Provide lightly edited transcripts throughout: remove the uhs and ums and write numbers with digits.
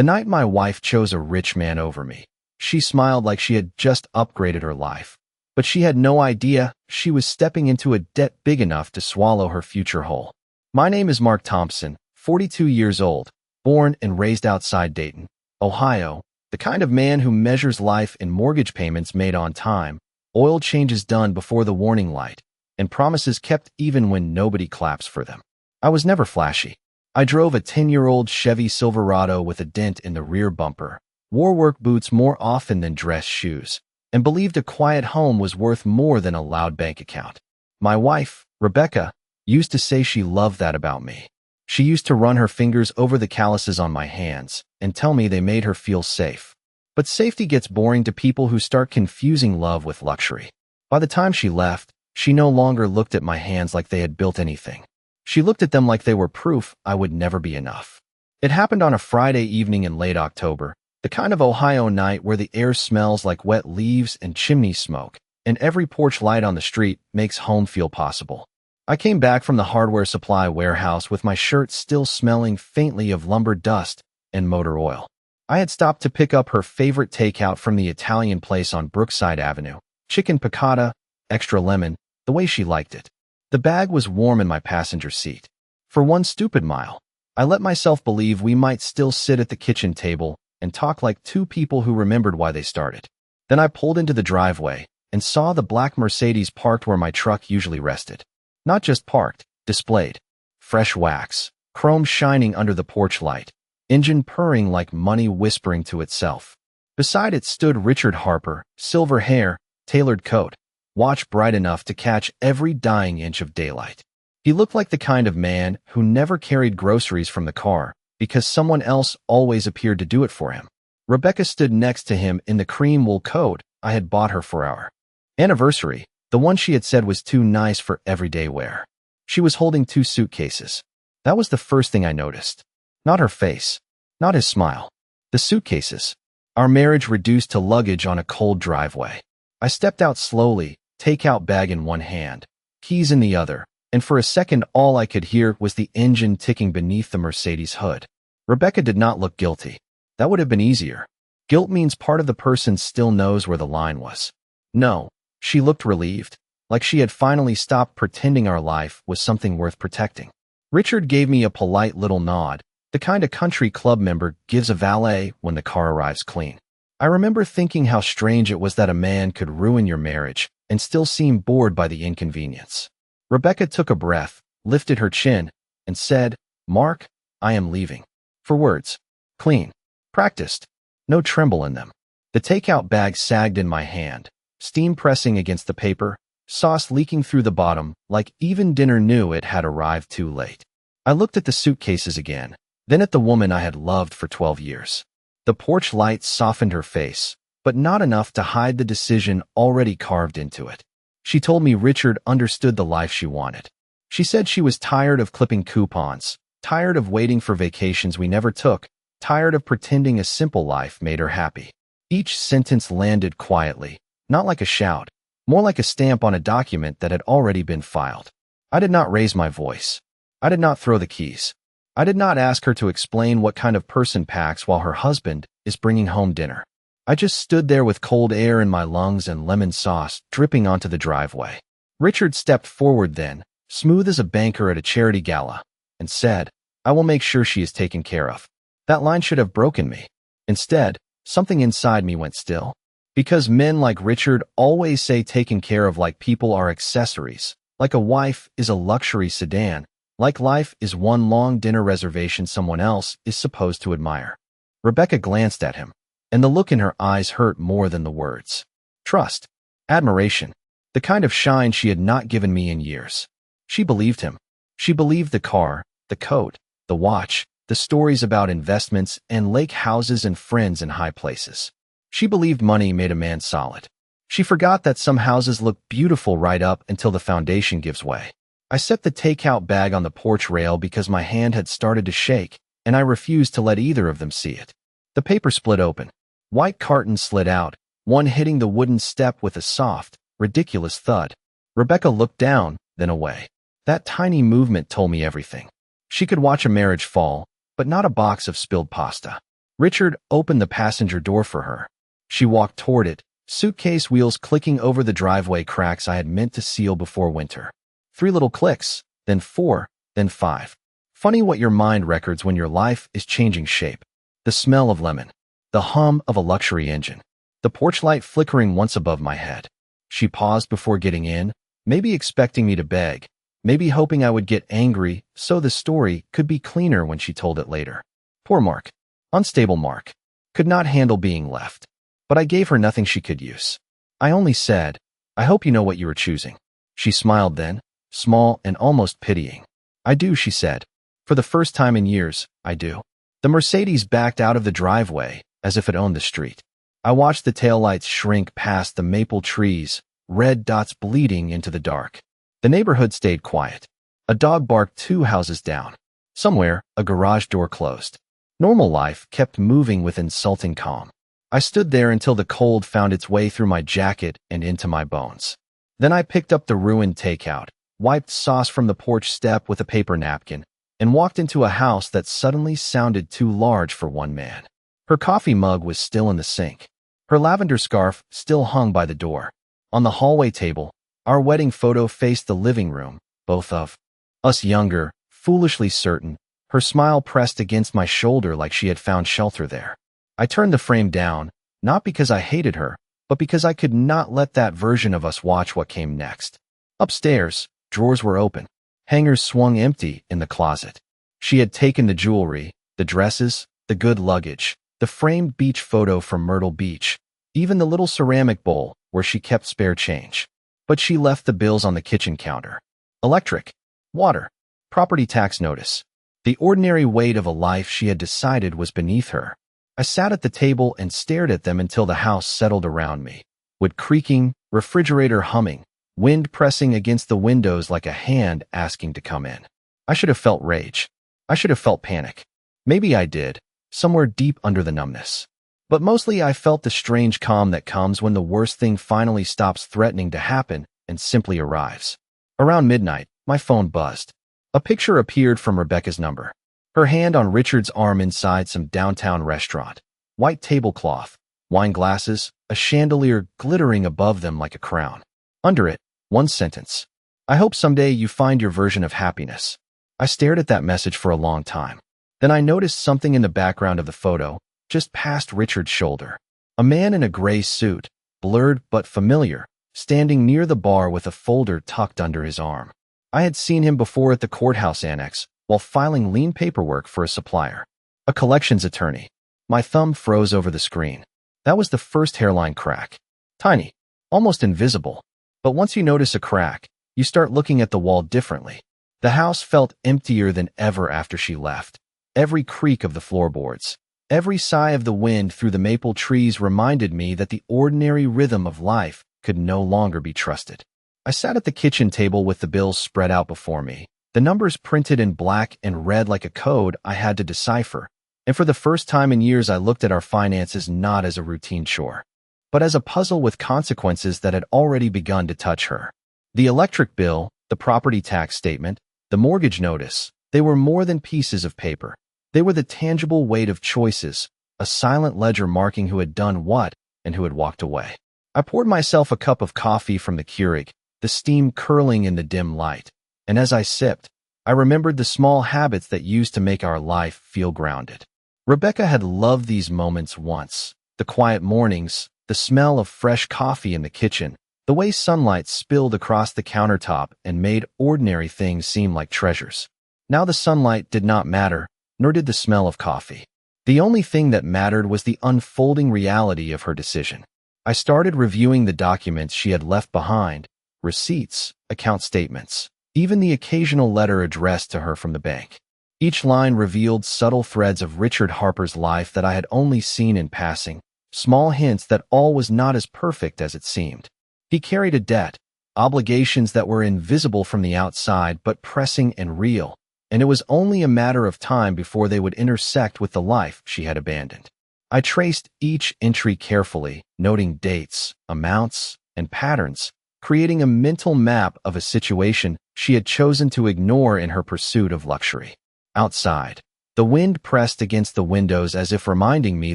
The night my wife chose a rich man over me. She smiled like she had just upgraded her life. But she had no idea she was stepping into a debt big enough to swallow her future whole. My name is Mark Thompson, 42 years old, born and raised outside Dayton, Ohio, the kind of man who measures life in mortgage payments made on time, oil changes done before the warning light, and promises kept even when nobody claps for them. I was never flashy. I drove a 10-year-old Chevy Silverado with a dent in the rear bumper, wore work boots more often than dress shoes, and believed a quiet home was worth more than a loud bank account. My wife, Rebecca, used to say she loved that about me. She used to run her fingers over the calluses on my hands and tell me they made her feel safe. But safety gets boring to people who start confusing love with luxury. By the time she left, she no longer looked at my hands like they had built anything. She looked at them like they were proof I would never be enough. It happened on a Friday evening in late October, the kind of Ohio night where the air smells like wet leaves and chimney smoke, and every porch light on the street makes home feel possible. I came back from the hardware supply warehouse with my shirt still smelling faintly of lumber dust and motor oil. I had stopped to pick up her favorite takeout from the Italian place on Brookside Avenue, chicken piccata, extra lemon, the way she liked it. The bag was warm in my passenger seat. For one stupid mile, I let myself believe we might still sit at the kitchen table and talk like two people who remembered why they started. Then I pulled into the driveway and saw the black Mercedes parked where my truck usually rested. Not just parked, displayed. Fresh wax, chrome shining under the porch light, engine purring like money whispering to itself. Beside it stood Richard Harper, silver hair, tailored coat, watch bright enough to catch every dying inch of daylight. He looked like the kind of man who never carried groceries from the car because someone else always appeared to do it for him. Rebecca stood next to him in the cream wool coat I had bought her for our anniversary, the one she had said was too nice for everyday wear. She was holding 2 suitcases. That was the first thing I noticed. Not her face, not his smile. The suitcases. Our marriage reduced to luggage on a cold driveway. I stepped out slowly, takeout bag in one hand, keys in the other, and for a second all I could hear was the engine ticking beneath the Mercedes hood. Rebecca did not look guilty. That would have been easier. Guilt means part of the person still knows where the line was. No. She looked relieved, like she had finally stopped pretending our life was something worth protecting. Richard gave me a polite little nod, the kind a country club member gives a valet when the car arrives clean. I remember thinking how strange it was that a man could ruin your marriage and still seem bored by the inconvenience. Rebecca took a breath, lifted her chin, and said, "Mark, I am leaving." 4 words. Clean. Practiced. No tremble in them. The takeout bag sagged in my hand, steam pressing against the paper, sauce leaking through the bottom, like even dinner knew it had arrived too late. I looked at the suitcases again, then at the woman I had loved for 12 years. The porch light softened her face, but not enough to hide the decision already carved into it. She told me Richard understood the life she wanted. She said she was tired of clipping coupons, tired of waiting for vacations we never took, tired of pretending a simple life made her happy. Each sentence landed quietly, not like a shout, more like a stamp on a document that had already been filed. I did not raise my voice. I did not throw the keys. I did not ask her to explain what kind of person packs while her husband is bringing home dinner. I just stood there with cold air in my lungs and lemon sauce dripping onto the driveway. Richard stepped forward then, smooth as a banker at a charity gala, and said, "I will make sure she is taken care of." That line should have broken me. Instead, something inside me went still. Because men like Richard always say taken care of like people are accessories, like a wife is a luxury sedan, like life is one long dinner reservation someone else is supposed to admire. Rebecca glanced at him, and the look in her eyes hurt more than the words. Trust. Admiration. The kind of shine she had not given me in years. She believed him. She believed the car, the coat, the watch, the stories about investments and lake houses and friends in high places. She believed money made a man solid. She forgot that some houses look beautiful right up until the foundation gives way. I set the takeout bag on the porch rail because my hand had started to shake, and I refused to let either of them see it. The paper split open. White carton slid out, one hitting the wooden step with a soft, ridiculous thud. Rebecca looked down, then away. That tiny movement told me everything. She could watch a marriage fall, but not a box of spilled pasta. Richard opened the passenger door for her. She walked toward it, suitcase wheels clicking over the driveway cracks I had meant to seal before winter. 3 little clicks, then 4, then 5. Funny what your mind records when your life is changing shape. The smell of lemon. The hum of a luxury engine. The porch light flickering once above my head. She paused before getting in, maybe expecting me to beg, maybe hoping I would get angry so the story could be cleaner when she told it later. Poor Mark. Unstable Mark. Could not handle being left. But I gave her nothing she could use. I only said, I hope you know what you are choosing. She smiled then, small and almost pitying. I do, she said. For the first time in years, I do. The Mercedes backed out of the driveway, as if it owned the street. I watched the taillights shrink past the maple trees, red dots bleeding into the dark. The neighborhood stayed quiet. A dog barked 2 houses down. Somewhere, a garage door closed. Normal life kept moving with insulting calm. I stood there until the cold found its way through my jacket and into my bones. Then I picked up the ruined takeout, wiped sauce from the porch step with a paper napkin, and walked into a house that suddenly sounded too large for one man. Her coffee mug was still in the sink. Her lavender scarf still hung by the door. On the hallway table, our wedding photo faced the living room, both of us younger, foolishly certain, her smile pressed against my shoulder like she had found shelter there. I turned the frame down, not because I hated her, but because I could not let that version of us watch what came next. Upstairs, drawers were open. Hangers swung empty in the closet. She had taken the jewelry, the dresses, the good luggage, the framed beach photo from Myrtle Beach, even the little ceramic bowl where she kept spare change. But she left the bills on the kitchen counter. Electric, water, property tax notice. The ordinary weight of a life she had decided was beneath her. I sat at the table and stared at them until the house settled around me. Wood creaking, refrigerator humming, wind pressing against the windows like a hand asking to come in. I should have felt rage. I should have felt panic. Maybe I did, somewhere deep under the numbness. But mostly I felt the strange calm that comes when the worst thing finally stops threatening to happen and simply arrives. Around midnight, my phone buzzed. A picture appeared from Rebecca's number. Her hand on Richard's arm inside some downtown restaurant. White tablecloth, wine glasses, a chandelier glittering above them like a crown. Under it, one sentence. I hope someday you find your version of happiness. I stared at that message for a long time. Then I noticed something in the background of the photo, just past Richard's shoulder. A man in a gray suit, blurred but familiar, standing near the bar with a folder tucked under his arm. I had seen him before at the courthouse annex, while filing lien paperwork for a supplier. A collections attorney. My thumb froze over the screen. That was the first hairline crack. Tiny. Almost invisible. But once you notice a crack, you start looking at the wall differently. The house felt emptier than ever after she left. Every creak of the floorboards, every sigh of the wind through the maple trees reminded me that the ordinary rhythm of life could no longer be trusted. I sat at the kitchen table with the bills spread out before me, the numbers printed in black and red like a code I had to decipher, and for the first time in years I looked at our finances not as a routine chore, but as a puzzle with consequences that had already begun to touch her. The electric bill, the property tax statement, the mortgage notice, they were more than pieces of paper. They were the tangible weight of choices, a silent ledger marking who had done what and who had walked away. I poured myself a cup of coffee from the Keurig, the steam curling in the dim light, and as I sipped, I remembered the small habits that used to make our life feel grounded. Rebecca had loved these moments once, the quiet mornings, the smell of fresh coffee in the kitchen, the way sunlight spilled across the countertop and made ordinary things seem like treasures. Now the sunlight did not matter, nor did the smell of coffee. The only thing that mattered was the unfolding reality of her decision. I started reviewing the documents she had left behind, receipts, account statements, even the occasional letter addressed to her from the bank. Each line revealed subtle threads of Richard Harper's life that I had only seen in passing, small hints that all was not as perfect as it seemed. He carried a debt, obligations that were invisible from the outside but pressing and real, and it was only a matter of time before they would intersect with the life she had abandoned. I traced each entry carefully, noting dates, amounts, and patterns, creating a mental map of a situation she had chosen to ignore in her pursuit of luxury. Outside, The wind pressed against the windows as if reminding me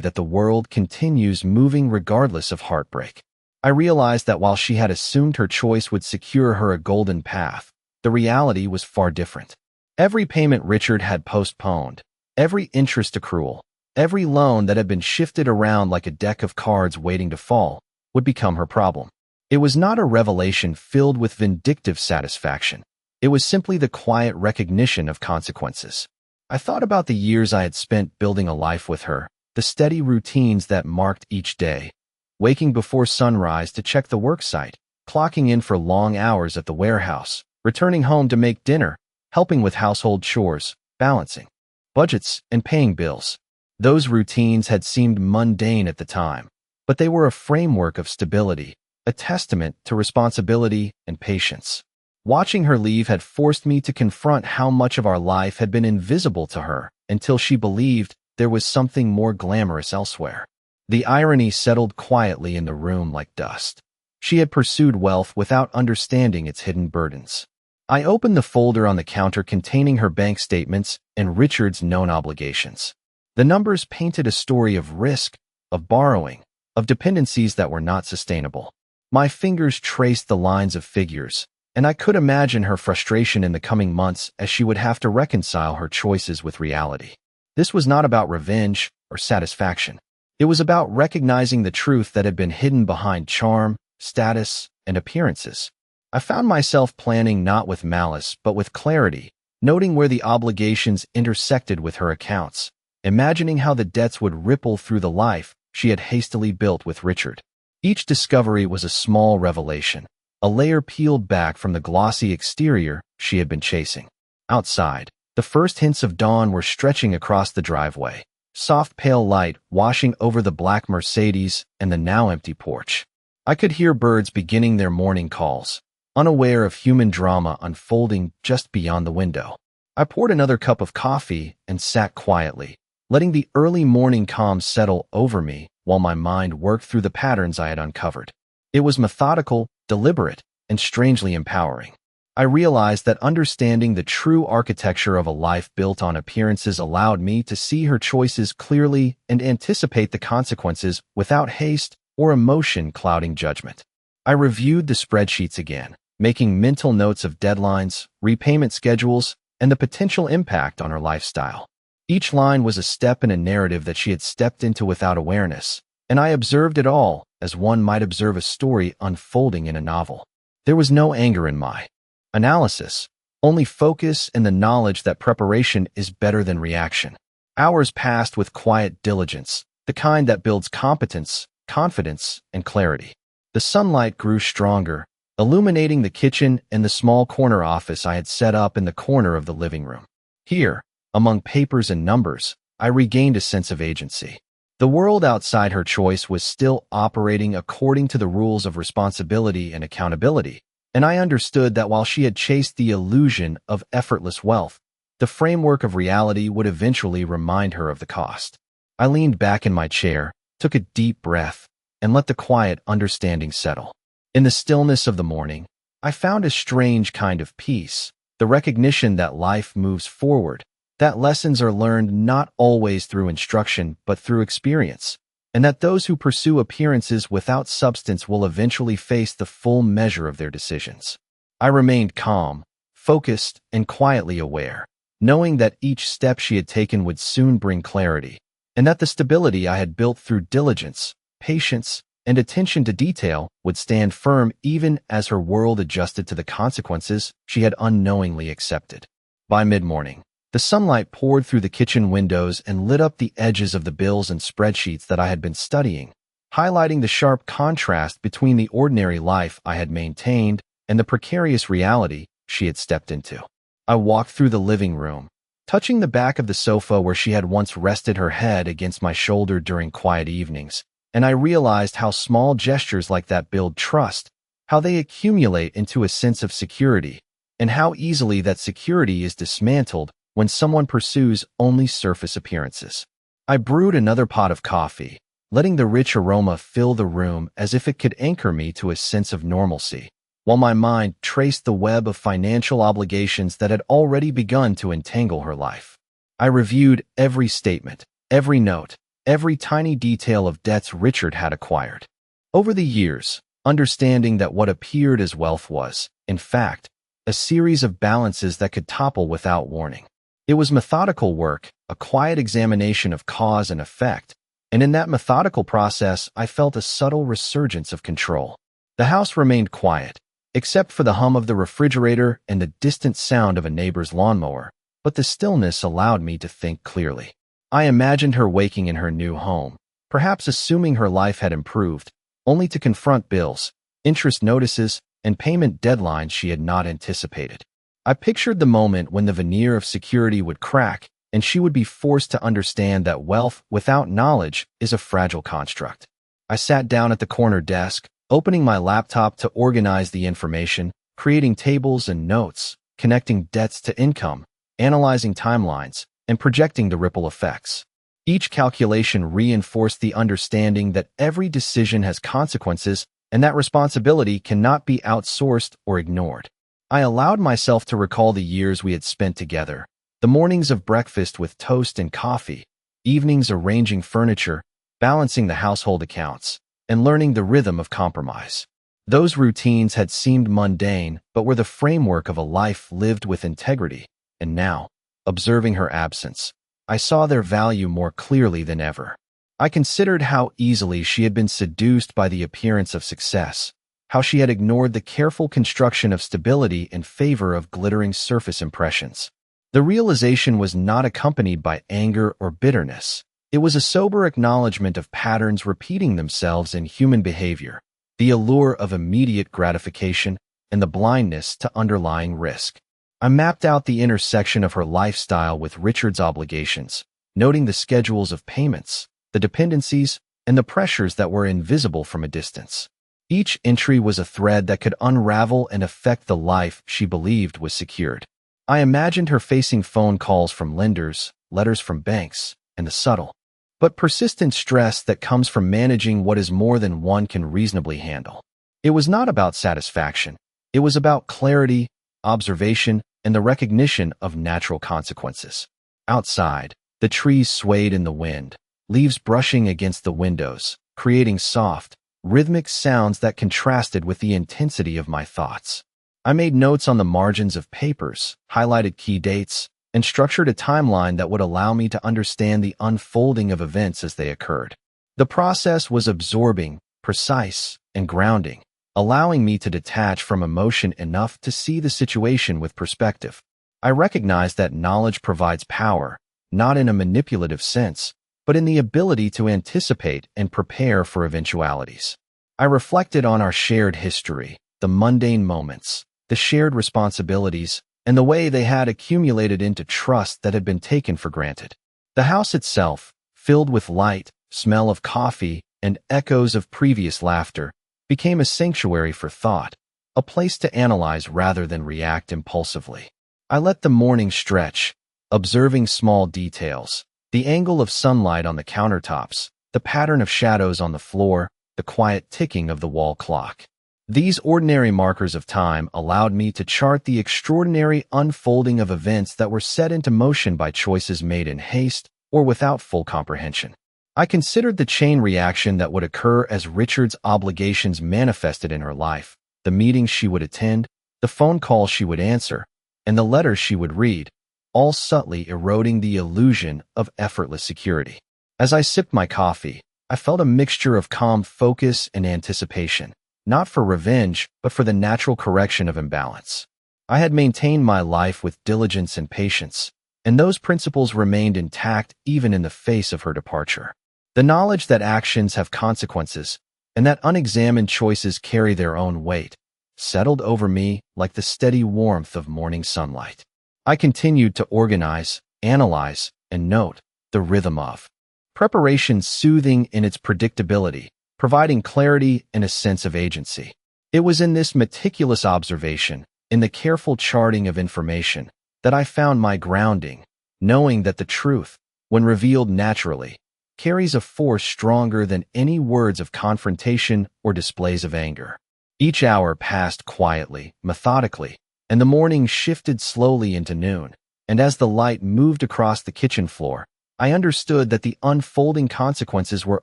that the world continues moving regardless of heartbreak. I realized that while she had assumed her choice would secure her a golden path, the reality was far different. Every payment Richard had postponed, every interest accrual, every loan that had been shifted around like a deck of cards waiting to fall, would become her problem. It was not a revelation filled with vindictive satisfaction. It was simply the quiet recognition of consequences. I thought about the years I had spent building a life with her, the steady routines that marked each day. Waking before sunrise to check the work site, clocking in for long hours at the warehouse, returning home to make dinner, helping with household chores, balancing budgets, and paying bills. Those routines had seemed mundane at the time, but they were a framework of stability, a testament to responsibility and patience. Watching her leave had forced me to confront how much of our life had been invisible to her until she believed there was something more glamorous elsewhere. The irony settled quietly in the room like dust. She had pursued wealth without understanding its hidden burdens. I opened the folder on the counter containing her bank statements and Richard's known obligations. The numbers painted a story of risk, of borrowing, of dependencies that were not sustainable. My fingers traced the lines of figures, and I could imagine her frustration in the coming months as she would have to reconcile her choices with reality. This was not about revenge or satisfaction. It was about recognizing the truth that had been hidden behind charm, status, and appearances. I found myself planning not with malice, but with clarity, noting where the obligations intersected with her accounts, imagining how the debts would ripple through the life she had hastily built with Richard. Each discovery was a small revelation, a layer peeled back from the glossy exterior she had been chasing. Outside, the first hints of dawn were stretching across the driveway, soft pale light washing over the black Mercedes and the now empty porch. I could hear birds beginning their morning calls, unaware of human drama unfolding just beyond the window. I poured another cup of coffee and sat quietly, letting the early morning calm settle over me while my mind worked through the patterns I had uncovered. It was methodical, deliberate, and strangely empowering. I realized that understanding the true architecture of a life built on appearances allowed me to see her choices clearly and anticipate the consequences without haste or emotion clouding judgment. I reviewed the spreadsheets again, making mental notes of deadlines, repayment schedules, and the potential impact on her lifestyle. Each line was a step in a narrative that she had stepped into without awareness, and I observed it all as one might observe a story unfolding in a novel. There was no anger in my analysis, only focus and the knowledge that preparation is better than reaction. Hours passed with quiet diligence, the kind that builds competence, confidence, and clarity. The sunlight grew stronger, illuminating the kitchen and the small corner office I had set up in the corner of the living room. Here, among papers and numbers, I regained a sense of agency. The world outside her choice was still operating according to the rules of responsibility and accountability, and I understood that while she had chased the illusion of effortless wealth, the framework of reality would eventually remind her of the cost. I leaned back in my chair, took a deep breath, and let the quiet understanding settle. In the stillness of the morning, I found a strange kind of peace, the recognition that life moves forward, that lessons are learned not always through instruction but through experience, and that those who pursue appearances without substance will eventually face the full measure of their decisions. I remained calm, focused, and quietly aware, knowing that each step she had taken would soon bring clarity, and that the stability I had built through diligence, patience, and attention to detail would stand firm even as her world adjusted to the consequences she had unknowingly accepted. By mid-morning, the sunlight poured through the kitchen windows and lit up the edges of the bills and spreadsheets that I had been studying, highlighting the sharp contrast between the ordinary life I had maintained and the precarious reality she had stepped into. I walked through the living room, touching the back of the sofa where she had once rested her head against my shoulder during quiet evenings, and I realized how small gestures like that build trust, how they accumulate into a sense of security, and how easily that security is dismantled when someone pursues only surface appearances. I brewed another pot of coffee, letting the rich aroma fill the room as if it could anchor me to a sense of normalcy, while my mind traced the web of financial obligations that had already begun to entangle her life. I reviewed every statement, every note, every tiny detail of debts Richard had acquired. Over the years, understanding that what appeared as wealth was, in fact, a series of balances that could topple without warning. It was methodical work, a quiet examination of cause and effect, and in that methodical process, I felt a subtle resurgence of control. The house remained quiet, except for the hum of the refrigerator and the distant sound of a neighbor's lawnmower, but the stillness allowed me to think clearly. I imagined her waking in her new home, perhaps assuming her life had improved, only to confront bills, interest notices, and payment deadlines she had not anticipated. I pictured the moment when the veneer of security would crack and she would be forced to understand that wealth without knowledge is a fragile construct. I sat down at the corner desk, opening my laptop to organize the information, creating tables and notes, connecting debts to income, analyzing timelines, and projecting the ripple effects. Each calculation reinforced the understanding that every decision has consequences and that responsibility cannot be outsourced or ignored. I allowed myself to recall the years we had spent together, the mornings of breakfast with toast and coffee, evenings arranging furniture, balancing the household accounts, and learning the rhythm of compromise. Those routines had seemed mundane, but were the framework of a life lived with integrity, and now, observing her absence, I saw their value more clearly than ever. I considered how easily she had been seduced by the appearance of success, how she had ignored the careful construction of stability in favor of glittering surface impressions. The realization was not accompanied by anger or bitterness. It was a sober acknowledgement of patterns repeating themselves in human behavior, the allure of immediate gratification, and the blindness to underlying risk. I mapped out the intersection of her lifestyle with Richard's obligations, noting the schedules of payments, the dependencies, and the pressures that were invisible from a distance. Each entry was a thread that could unravel and affect the life she believed was secured. I imagined her facing phone calls from lenders, letters from banks, and the subtle, but persistent stress that comes from managing what is more than one can reasonably handle. It was not about satisfaction. It was about clarity, observation, and the recognition of natural consequences. Outside, the trees swayed in the wind, leaves brushing against the windows, creating soft, rhythmic sounds that contrasted with the intensity of my thoughts. I made notes on the margins of papers, highlighted key dates, and structured a timeline that would allow me to understand the unfolding of events as they occurred. The process was absorbing, precise, and grounding, allowing me to detach from emotion enough to see the situation with perspective. I recognized that knowledge provides power, not in a manipulative sense, but in the ability to anticipate and prepare for eventualities. I reflected on our shared history, the mundane moments, the shared responsibilities, and the way they had accumulated into trust that had been taken for granted. The house itself, filled with light, smell of coffee, and echoes of previous laughter, became a sanctuary for thought, a place to analyze rather than react impulsively. I let the morning stretch, observing small details, the angle of sunlight on the countertops, the pattern of shadows on the floor, the quiet ticking of the wall clock. These ordinary markers of time allowed me to chart the extraordinary unfolding of events that were set into motion by choices made in haste or without full comprehension. I considered the chain reaction that would occur as Richard's obligations manifested in her life, the meetings she would attend, the phone calls she would answer, and the letters she would read, all subtly eroding the illusion of effortless security. As I sipped my coffee, I felt a mixture of calm focus and anticipation, not for revenge, but for the natural correction of imbalance. I had maintained my life with diligence and patience, and those principles remained intact even in the face of her departure. The knowledge that actions have consequences, and that unexamined choices carry their own weight, settled over me like the steady warmth of morning sunlight. I continued to organize, analyze, and note the rhythm of preparation, soothing in its predictability, providing clarity and a sense of agency. It was in this meticulous observation, in the careful charting of information, that I found my grounding, knowing that the truth, when revealed naturally, carries a force stronger than any words of confrontation or displays of anger. Each hour passed quietly, methodically, and the morning shifted slowly into noon, and as the light moved across the kitchen floor, I understood that the unfolding consequences were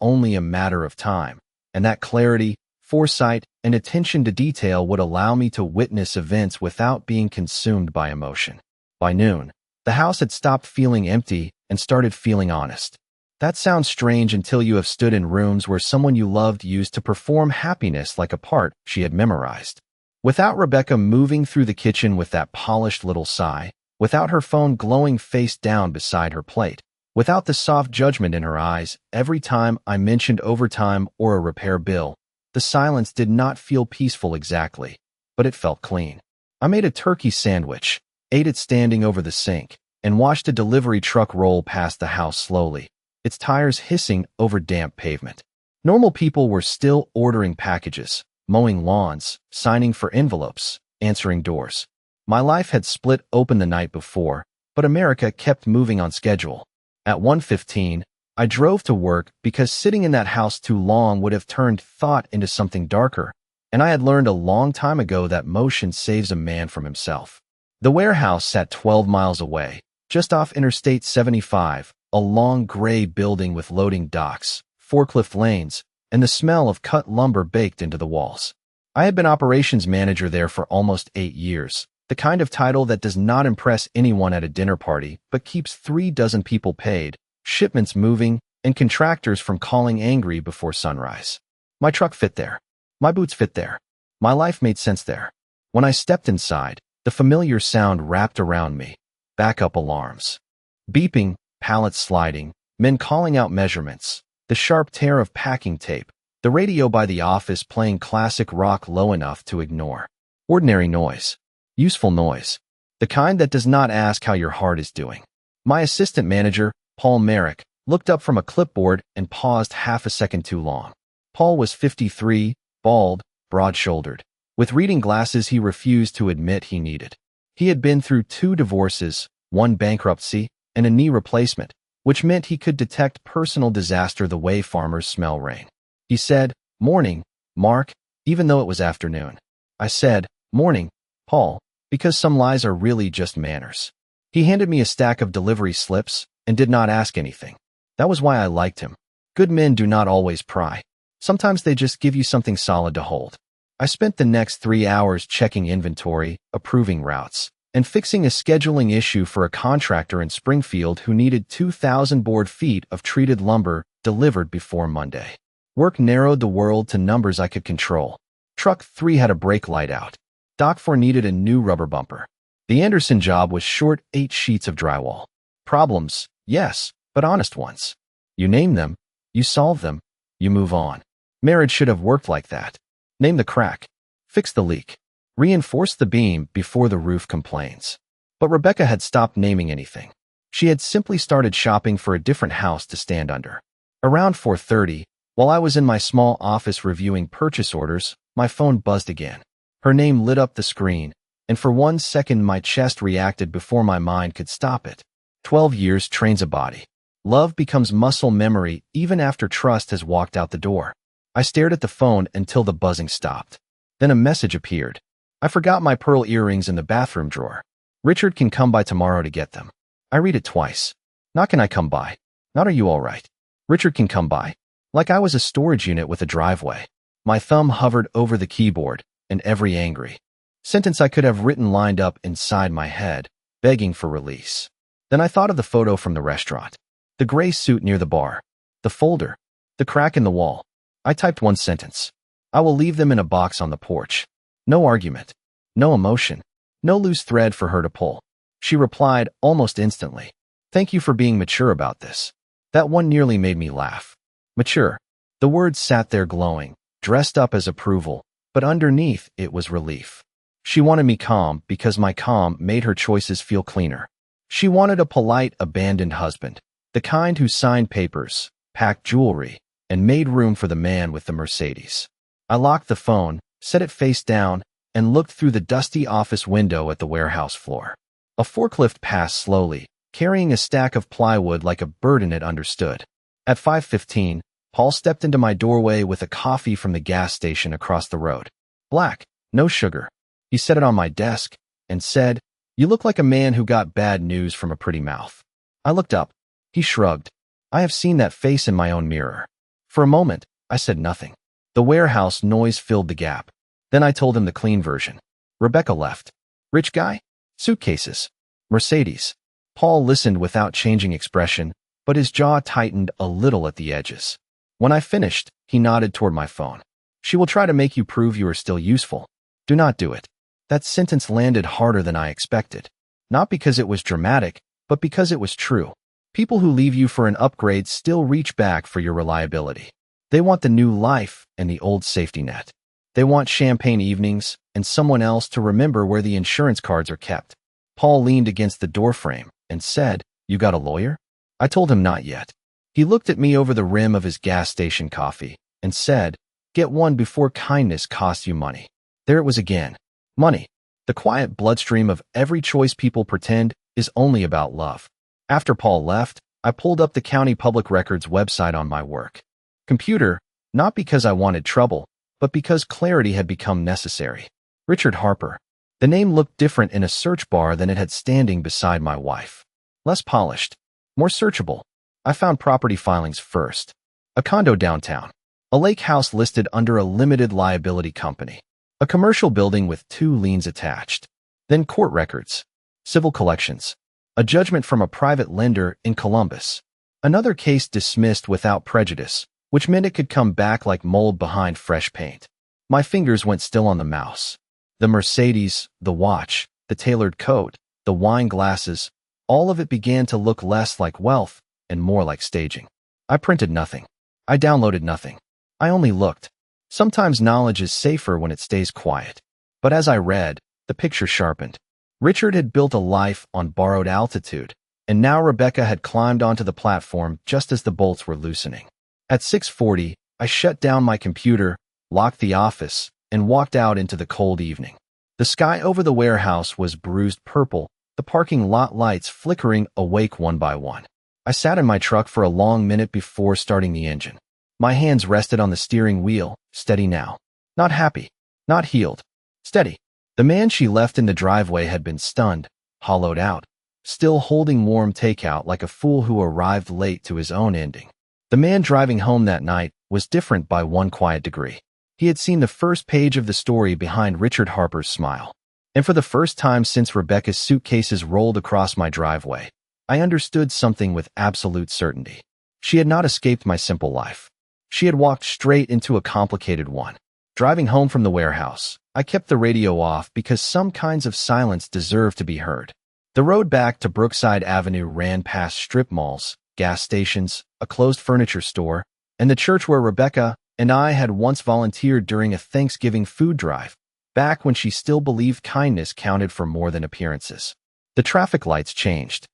only a matter of time, and that clarity, foresight, and attention to detail would allow me to witness events without being consumed by emotion. By noon, the house had stopped feeling empty and started feeling honest. That sounds strange until you have stood in rooms where someone you loved used to perform happiness like a part she had memorized. Without Rebecca moving through the kitchen with that polished little sigh, without her phone glowing face down beside her plate, without the soft judgment in her eyes every time I mentioned overtime or a repair bill, the silence did not feel peaceful exactly, but it felt clean. I made a turkey sandwich, ate it standing over the sink, and watched a delivery truck roll past the house slowly, its tires hissing over damp pavement. Normal people were still ordering packages, mowing lawns, signing for envelopes, answering doors. My life had split open the night before, but America kept moving on schedule. At 1:15, I drove to work because sitting in that house too long would have turned thought into something darker, and I had learned a long time ago that motion saves a man from himself. The warehouse sat 12 miles away, just off Interstate 75, a long gray building with loading docks, forklift lanes, and the smell of cut lumber baked into the walls. I had been operations manager there for almost 8 years, the kind of title that does not impress anyone at a dinner party but keeps 36 people paid, shipments moving, and contractors from calling angry before sunrise. My truck fit there. My boots fit there. My life made sense there. When I stepped inside, the familiar sound wrapped around me. Backup alarms. Beeping, pallets sliding, men calling out measurements, the sharp tear of packing tape, the radio by the office playing classic rock low enough to ignore. Ordinary noise. Useful noise. The kind that does not ask how your heart is doing. My assistant manager, Paul Merrick, looked up from a clipboard and paused half a second too long. Paul was 53, bald, broad-shouldered. With reading glasses he refused to admit he needed. He had been through 2 divorces, 1 bankruptcy, and a knee replacement, which meant he could detect personal disaster the way farmers smell rain. He said, "Morning, Mark," even though it was afternoon. I said, "Morning, Paul," because some lies are really just manners. He handed me a stack of delivery slips and did not ask anything. That was why I liked him. Good men do not always pry. Sometimes they just give you something solid to hold. I spent the next 3 hours checking inventory, approving routes, and fixing a scheduling issue for a contractor in Springfield who needed 2,000 board feet of treated lumber delivered before Monday. Work narrowed the world to numbers I could control. Truck 3 had a brake light out. Dock 4 needed a new rubber bumper. The Anderson job was short 8 sheets of drywall. Problems, yes, but honest ones. You name them, you solve them, you move on. Marriage should have worked like that. Name the crack. Fix the leak. Reinforce the beam before the roof complains. But Rebecca had stopped naming anything. She had simply started shopping for a different house to stand under. Around 4:30, while I was in my small office reviewing purchase orders, my phone buzzed again. Her name lit up the screen, and for 1 second my chest reacted before my mind could stop it. 12 years trains a body. Love becomes muscle memory even after trust has walked out the door. I stared at the phone until the buzzing stopped. Then a message appeared. I forgot my pearl earrings in the bathroom drawer. Richard can come by tomorrow to get them. I read it twice. Not can I come by. Not are you all right. Richard can come by. Like I was a storage unit with a driveway. My thumb hovered over the keyboard, and every angry sentence I could have written lined up inside my head, begging for release. Then I thought of the photo from the restaurant. The gray suit near the bar. The folder. The crack in the wall. I typed 1 sentence. I will leave them in a box on the porch. No argument. No emotion. No loose thread for her to pull. She replied almost instantly. Thank you for being mature about this. That one nearly made me laugh. Mature. The words sat there glowing, dressed up as approval, but underneath it was relief. She wanted me calm because my calm made her choices feel cleaner. She wanted a polite, abandoned husband, the kind who signed papers, packed jewelry, and made room for the man with the Mercedes. I locked the phone, set it face down, and looked through the dusty office window at the warehouse floor. A forklift passed slowly, carrying a stack of plywood like a burden it understood. At 5:15, Paul stepped into my doorway with a coffee from the gas station across the road. Black, no sugar. He set it on my desk and said, You look like a man who got bad news from a pretty mouth. I looked up. He shrugged. I have seen that face in my own mirror. For a moment, I said nothing. The warehouse noise filled the gap. Then I told him the clean version. Rebecca left. Rich guy? Suitcases. Mercedes. Paul listened without changing expression, but his jaw tightened a little at the edges. When I finished, he nodded toward my phone. She will try to make you prove you are still useful. Do not do it. That sentence landed harder than I expected. Not because it was dramatic, but because it was true. People who leave you for an upgrade still reach back for your reliability. They want the new life and the old safety net. They want champagne evenings and someone else to remember where the insurance cards are kept. Paul leaned against the doorframe and said, "You got a lawyer?" I told him not yet. He looked at me over the rim of his gas station coffee and said, "Get one before kindness costs you money." There it was again. Money. The quiet bloodstream of every choice people pretend is only about love. After Paul left, I pulled up the county public records website on my work computer, not because I wanted trouble, but because clarity had become necessary. Richard Harper. The name looked different in a search bar than it had standing beside my wife. Less polished. More searchable. I found property filings first. A condo downtown. A lake house listed under a limited liability company. A commercial building with 2 liens attached. Then court records. Civil collections. A judgment from a private lender in Columbus. Another case dismissed without prejudice, which meant it could come back like mold behind fresh paint. My fingers went still on the mouse. The Mercedes, the watch, the tailored coat, the wine glasses, all of it began to look less like wealth and more like staging. I printed nothing. I downloaded nothing. I only looked. Sometimes knowledge is safer when it stays quiet. But as I read, the picture sharpened. Richard had built a life on borrowed altitude, and now Rebecca had climbed onto the platform just as the bolts were loosening. At 6:40, I shut down my computer, locked the office, and walked out into the cold evening. The sky over the warehouse was bruised purple, the parking lot lights flickering awake one by one. I sat in my truck for a long minute before starting the engine. My hands rested on the steering wheel, steady now. Not happy, not healed. Steady. The man she left in the driveway had been stunned, hollowed out, still holding warm takeout like a fool who arrived late to his own ending. The man driving home that night was different by one quiet degree. He had seen the first page of the story behind Richard Harper's smile. And for the first time since Rebecca's suitcases rolled across my driveway, I understood something with absolute certainty. She had not escaped my simple life. She had walked straight into a complicated one. Driving home from the warehouse, I kept the radio off because some kinds of silence deserve to be heard. The road back to Brookside Avenue ran past strip malls, gas stations, a closed furniture store, and the church where Rebecca and I had once volunteered during a Thanksgiving food drive, back when she still believed kindness counted for more than appearances. The traffic lights changed.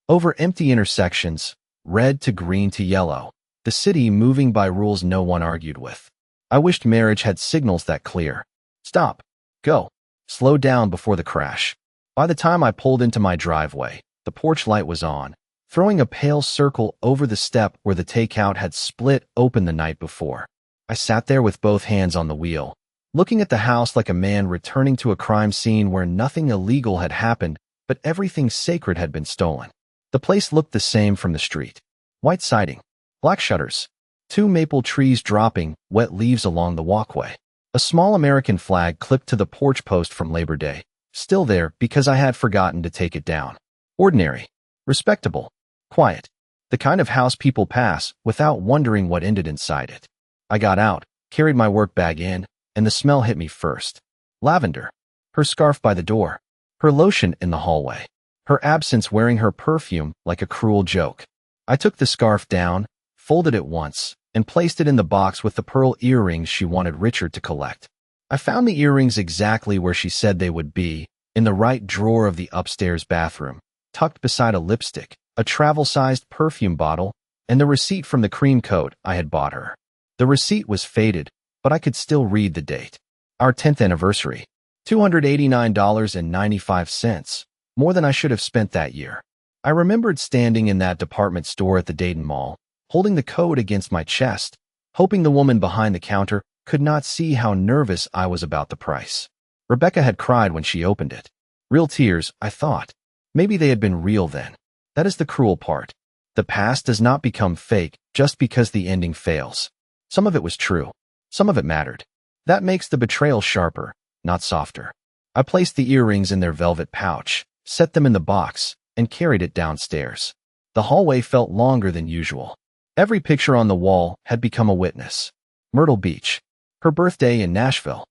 Over empty intersections, red to green to yellow, the city moving by rules no one argued with. I wished marriage had signals that clear. Stop. Go. Slow down before the crash. By the time I pulled into my driveway, the porch light was on, throwing a pale circle over the step where the takeout had split open the night before. I sat there with both hands on the wheel, looking at the house like a man returning to a crime scene where nothing illegal had happened, but everything sacred had been stolen. The place looked the same from the street. White siding, black shutters, 2 maple trees dropping wet leaves along the walkway. A small American flag clipped to the porch post from Labor Day, still there because I had forgotten to take it down. Ordinary, respectable, quiet, the kind of house people pass without wondering what ended inside it. I got out, carried my work bag in, and the smell hit me first. Lavender. Her scarf by the door. Her lotion in the hallway. Her absence wearing her perfume like a cruel joke. I took the scarf down, folded it once, and placed it in the box with the pearl earrings she wanted Richard to collect. I found the earrings exactly where she said they would be, in the right drawer of the upstairs bathroom, tucked beside a lipstick, a travel-sized perfume bottle, and the receipt from the cream coat I had bought her. The receipt was faded, but I could still read the date. Our 10th anniversary. $289.95, more than I should have spent that year. I remembered standing in that department store at the Dayton Mall, holding the code against my chest, hoping the woman behind the counter could not see how nervous I was about the price. Rebecca had cried when she opened it. Real tears, I thought. Maybe they had been real then. That is the cruel part. The past does not become fake just because the ending fails. Some of it was true. Some of it mattered. That makes the betrayal sharper, not softer. I placed the earrings in their velvet pouch, set them in the box, and carried it downstairs. The hallway felt longer than usual. Every picture on the wall had become a witness. Myrtle Beach. Her birthday in Nashville.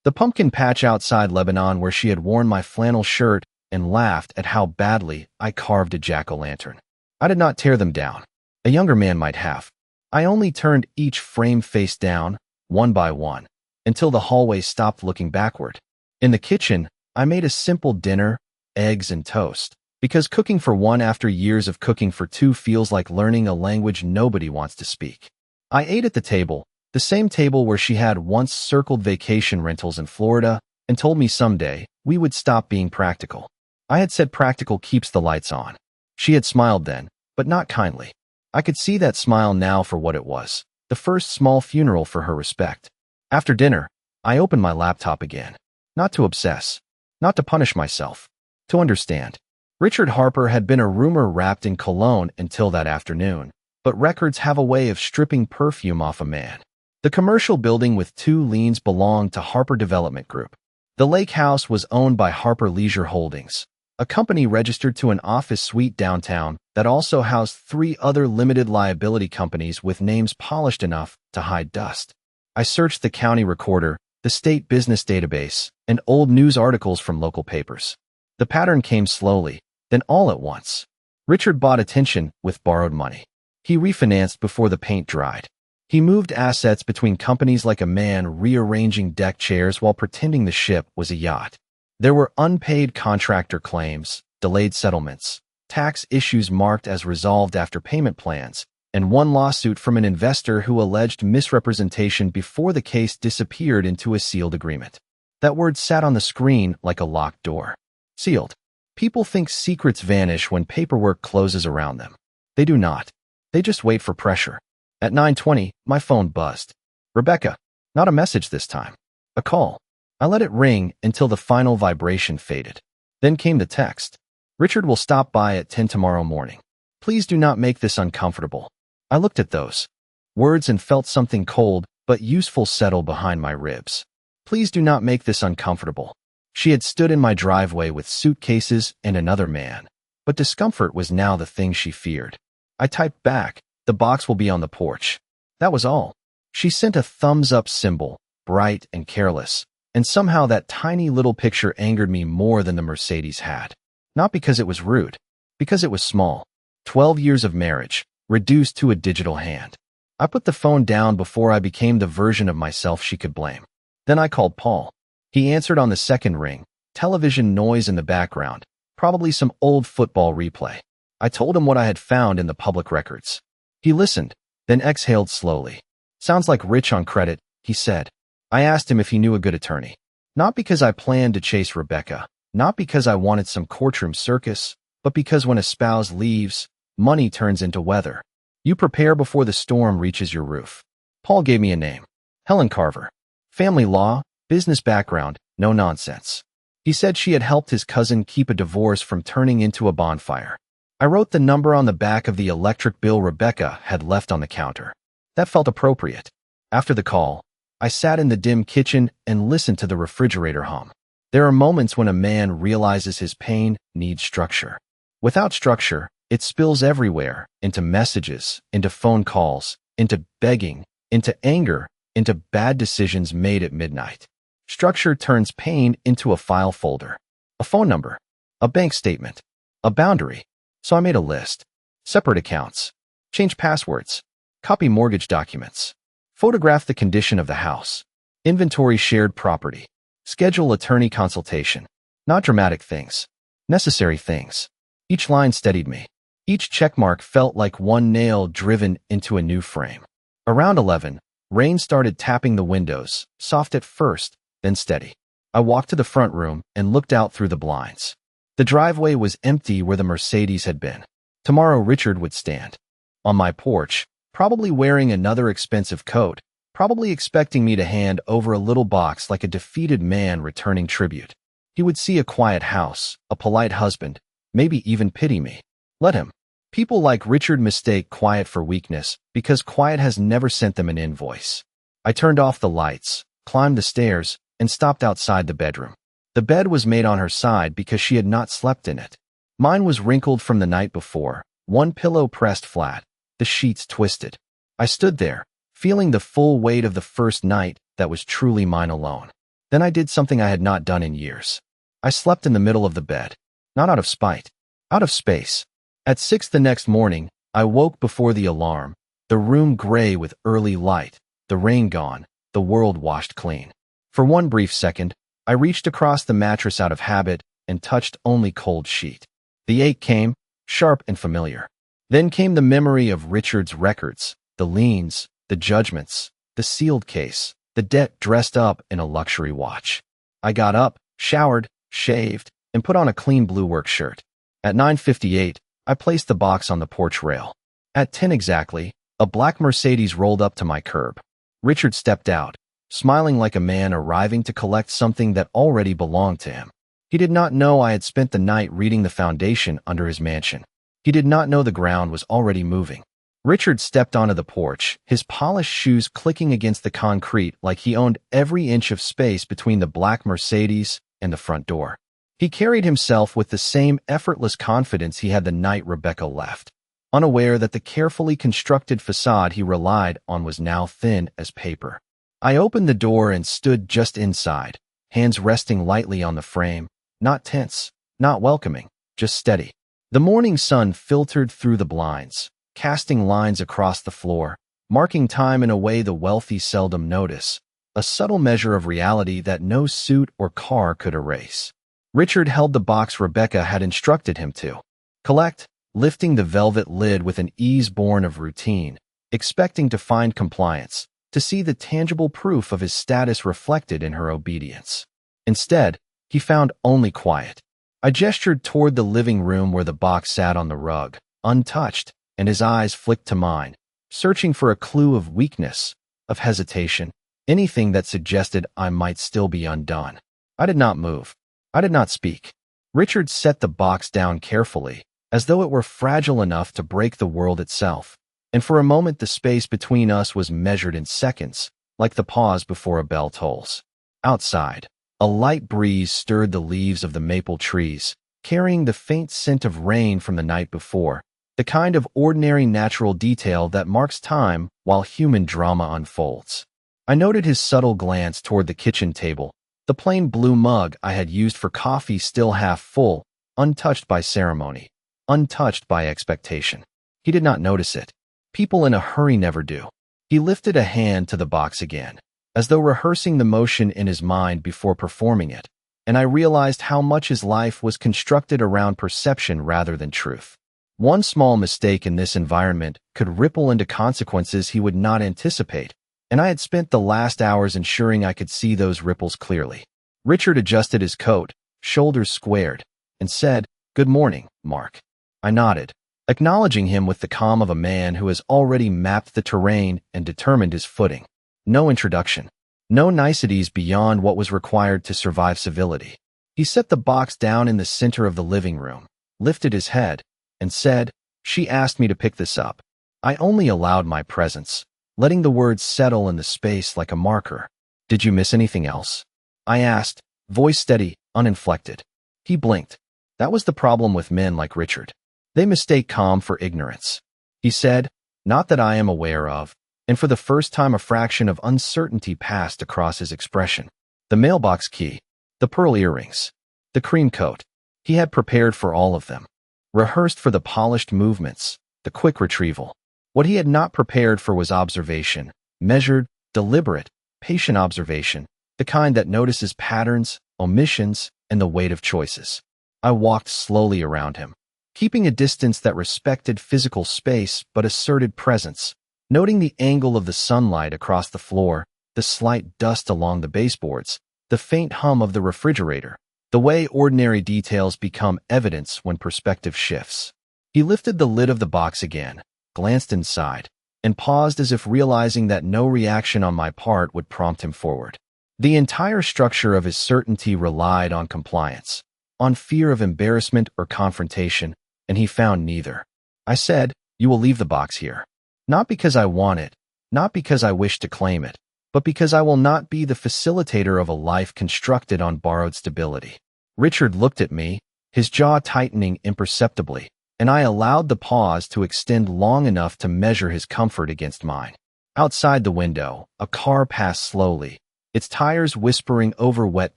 The pumpkin patch outside Lebanon where she had worn my flannel shirt and laughed at how badly I carved a jack-o'-lantern. I did not tear them down. A younger man might have. I only turned each frame face down, one by one, until the hallway stopped looking backward. In the kitchen, I made a simple dinner, eggs and toast, because cooking for one after years of cooking for two feels like learning a language nobody wants to speak. I ate at the table, the same table where she had once circled vacation rentals in Florida and told me someday we would stop being practical. I had said practical keeps the lights on. She had smiled then, but not kindly. I could see that smile now for what it was, the first small funeral for her respect. After dinner, I opened my laptop again. Not to obsess, not to punish myself, to understand. Richard Harper had been a rumor wrapped in cologne until that afternoon, but records have a way of stripping perfume off a man. The commercial building with two lanes belonged to Harper Development Group. The lake house was owned by Harper Leisure Holdings, a company registered to an office suite downtown that also housed 3 other limited liability companies with names polished enough to hide dust. I searched the county recorder, the state business database, and old news articles from local papers. The pattern came slowly, then all at once. Richard bought attention with borrowed money. He refinanced before the paint dried. He moved assets between companies like a man rearranging deck chairs while pretending the ship was a yacht. There were unpaid contractor claims, delayed settlements, tax issues marked as resolved after payment plans, and one lawsuit from an investor who alleged misrepresentation before the case disappeared into a sealed agreement. That word sat on the screen like a locked door. Sealed. People think secrets vanish when paperwork closes around them. They do not. They just wait for pressure. At 9:20, my phone buzzed. Rebecca. Not a message this time. A call. I let it ring until the final vibration faded. Then came the text. Richard will stop by at 10 tomorrow morning. Please do not make this uncomfortable. I looked at those words and felt something cold but useful settle behind my ribs. Please do not make this uncomfortable. She had stood in my driveway with suitcases and another man, but discomfort was now the thing she feared. I typed back, the box will be on the porch. That was all. She sent a thumbs-up symbol, bright and careless, and somehow that tiny little picture angered me more than the Mercedes had. Not because it was rude, because it was small. 12 years of marriage, reduced to a digital hand. I put the phone down before I became the version of myself she could blame. Then I called Paul. He answered on the second ring, television noise in the background, probably some old football replay. I told him what I had found in the public records. He listened, then exhaled slowly. Sounds like Rich on credit, he said. I asked him if he knew a good attorney. Not because I planned to chase Rebecca, not because I wanted some courtroom circus, but because when a spouse leaves, money turns into weather. You prepare before the storm reaches your roof. Paul gave me a name. Helen Carver. Family law, business background, no nonsense. He said she had helped his cousin keep a divorce from turning into a bonfire. I wrote the number on the back of the electric bill Rebecca had left on the counter. That felt appropriate. After the call, I sat in the dim kitchen and listened to the refrigerator hum. There are moments when a man realizes his pain needs structure. Without structure, it spills everywhere, into messages, into phone calls, into begging, into anger, into bad decisions made at midnight. Structure turns pain into a file folder, a phone number, a bank statement, a boundary. So I made a list. Separate accounts. Change passwords. Copy mortgage documents. Photograph the condition of the house. Inventory shared property. Schedule attorney consultation. Not dramatic things. Necessary things. Each line steadied me. Each checkmark felt like one nail driven into a new frame. Around 11, rain started tapping the windows, soft at first, then steady. I walked to the front room and looked out through the blinds. The driveway was empty where the Mercedes had been. Tomorrow Richard would stand on my porch, probably wearing another expensive coat, probably expecting me to hand over a little box like a defeated man returning tribute. He would see a quiet house, a polite husband, maybe even pity me. Let him. People like Richard mistake quiet for weakness because quiet has never sent them an invoice. I turned off the lights, climbed the stairs, and stopped outside the bedroom. The bed was made on her side because she had not slept in it. Mine was wrinkled from the night before, one pillow pressed flat, the sheets twisted. I stood there, feeling the full weight of the first night that was truly mine alone. Then I did something I had not done in years. I slept in the middle of the bed. Not out of spite. Out of space. At 6 the next morning, I woke before the alarm, the room gray with early light, the rain gone, the world washed clean. For one brief second, I reached across the mattress out of habit and touched only cold sheet. The ache came, sharp and familiar. Then came the memory of Richard's records, the liens, the judgments, the sealed case, the debt dressed up in a luxury watch. I got up, showered, shaved, and put on a clean blue work shirt. At 9:58, I placed the box on the porch rail. At 10 exactly, a black Mercedes rolled up to my curb. Richard stepped out, smiling like a man arriving to collect something that already belonged to him. He did not know I had spent the night reading the foundation under his mansion. He did not know the ground was already moving. Richard stepped onto the porch, his polished shoes clicking against the concrete like he owned every inch of space between the black Mercedes and the front door. He carried himself with the same effortless confidence he had the night Rebecca left, unaware that the carefully constructed facade he relied on was now thin as paper. I opened the door and stood just inside, hands resting lightly on the frame, not tense, not welcoming, just steady. The morning sun filtered through the blinds, casting lines across the floor, marking time in a way the wealthy seldom notice, a subtle measure of reality that no suit or car could erase. Richard held the box Rebecca had instructed him to collect, lifting the velvet lid with an ease born of routine, expecting to find compliance, to see the tangible proof of his status reflected in her obedience. Instead, he found only quiet. I gestured toward the living room where the box sat on the rug, untouched, and his eyes flicked to mine, searching for a clue of weakness, of hesitation, anything that suggested I might still be undone. I did not move. I did not speak. Richard set the box down carefully, as though it were fragile enough to break the world itself, and for a moment the space between us was measured in seconds, like the pause before a bell tolls. Outside, a light breeze stirred the leaves of the maple trees, carrying the faint scent of rain from the night before, the kind of ordinary natural detail that marks time while human drama unfolds. I noted his subtle glance toward the kitchen table, the plain blue mug I had used for coffee still half full, untouched by ceremony, untouched by expectation. He did not notice it. People in a hurry never do. He lifted a hand to the box again, as though rehearsing the motion in his mind before performing it, and I realized how much his life was constructed around perception rather than truth. One small mistake in this environment could ripple into consequences he would not anticipate, and I had spent the last hours ensuring I could see those ripples clearly. Richard adjusted his coat, shoulders squared, and said, "Good morning, Mark." I nodded, acknowledging him with the calm of a man who has already mapped the terrain and determined his footing. No introduction. No niceties beyond what was required to survive civility. He set the box down in the center of the living room, lifted his head, and said, "She asked me to pick this up." I only allowed my presence, letting the words settle in the space like a marker. "Did you miss anything else?" I asked, voice steady, uninflected. He blinked. That was the problem with men like Richard. They mistake calm for ignorance. He said, "Not that I am aware of," and for the first time a fraction of uncertainty passed across his expression. The mailbox key, the pearl earrings, the cream coat. He had prepared for all of them. Rehearsed for the polished movements, the quick retrieval. What he had not prepared for was observation, measured, deliberate, patient observation, the kind that notices patterns, omissions, and the weight of choices. I walked slowly around him, keeping a distance that respected physical space but asserted presence, noting the angle of the sunlight across the floor, the slight dust along the baseboards, the faint hum of the refrigerator, the way ordinary details become evidence when perspective shifts. He lifted the lid of the box again, glanced inside, and paused as if realizing that no reaction on my part would prompt him forward. The entire structure of his certainty relied on compliance, on fear of embarrassment or confrontation, and he found neither. I said, "You will leave the box here. Not because I want it, not because I wish to claim it, but because I will not be the facilitator of a life constructed on borrowed stability." Richard looked at me, his jaw tightening imperceptibly, and I allowed the pause to extend long enough to measure his comfort against mine. Outside the window, a car passed slowly, its tires whispering over wet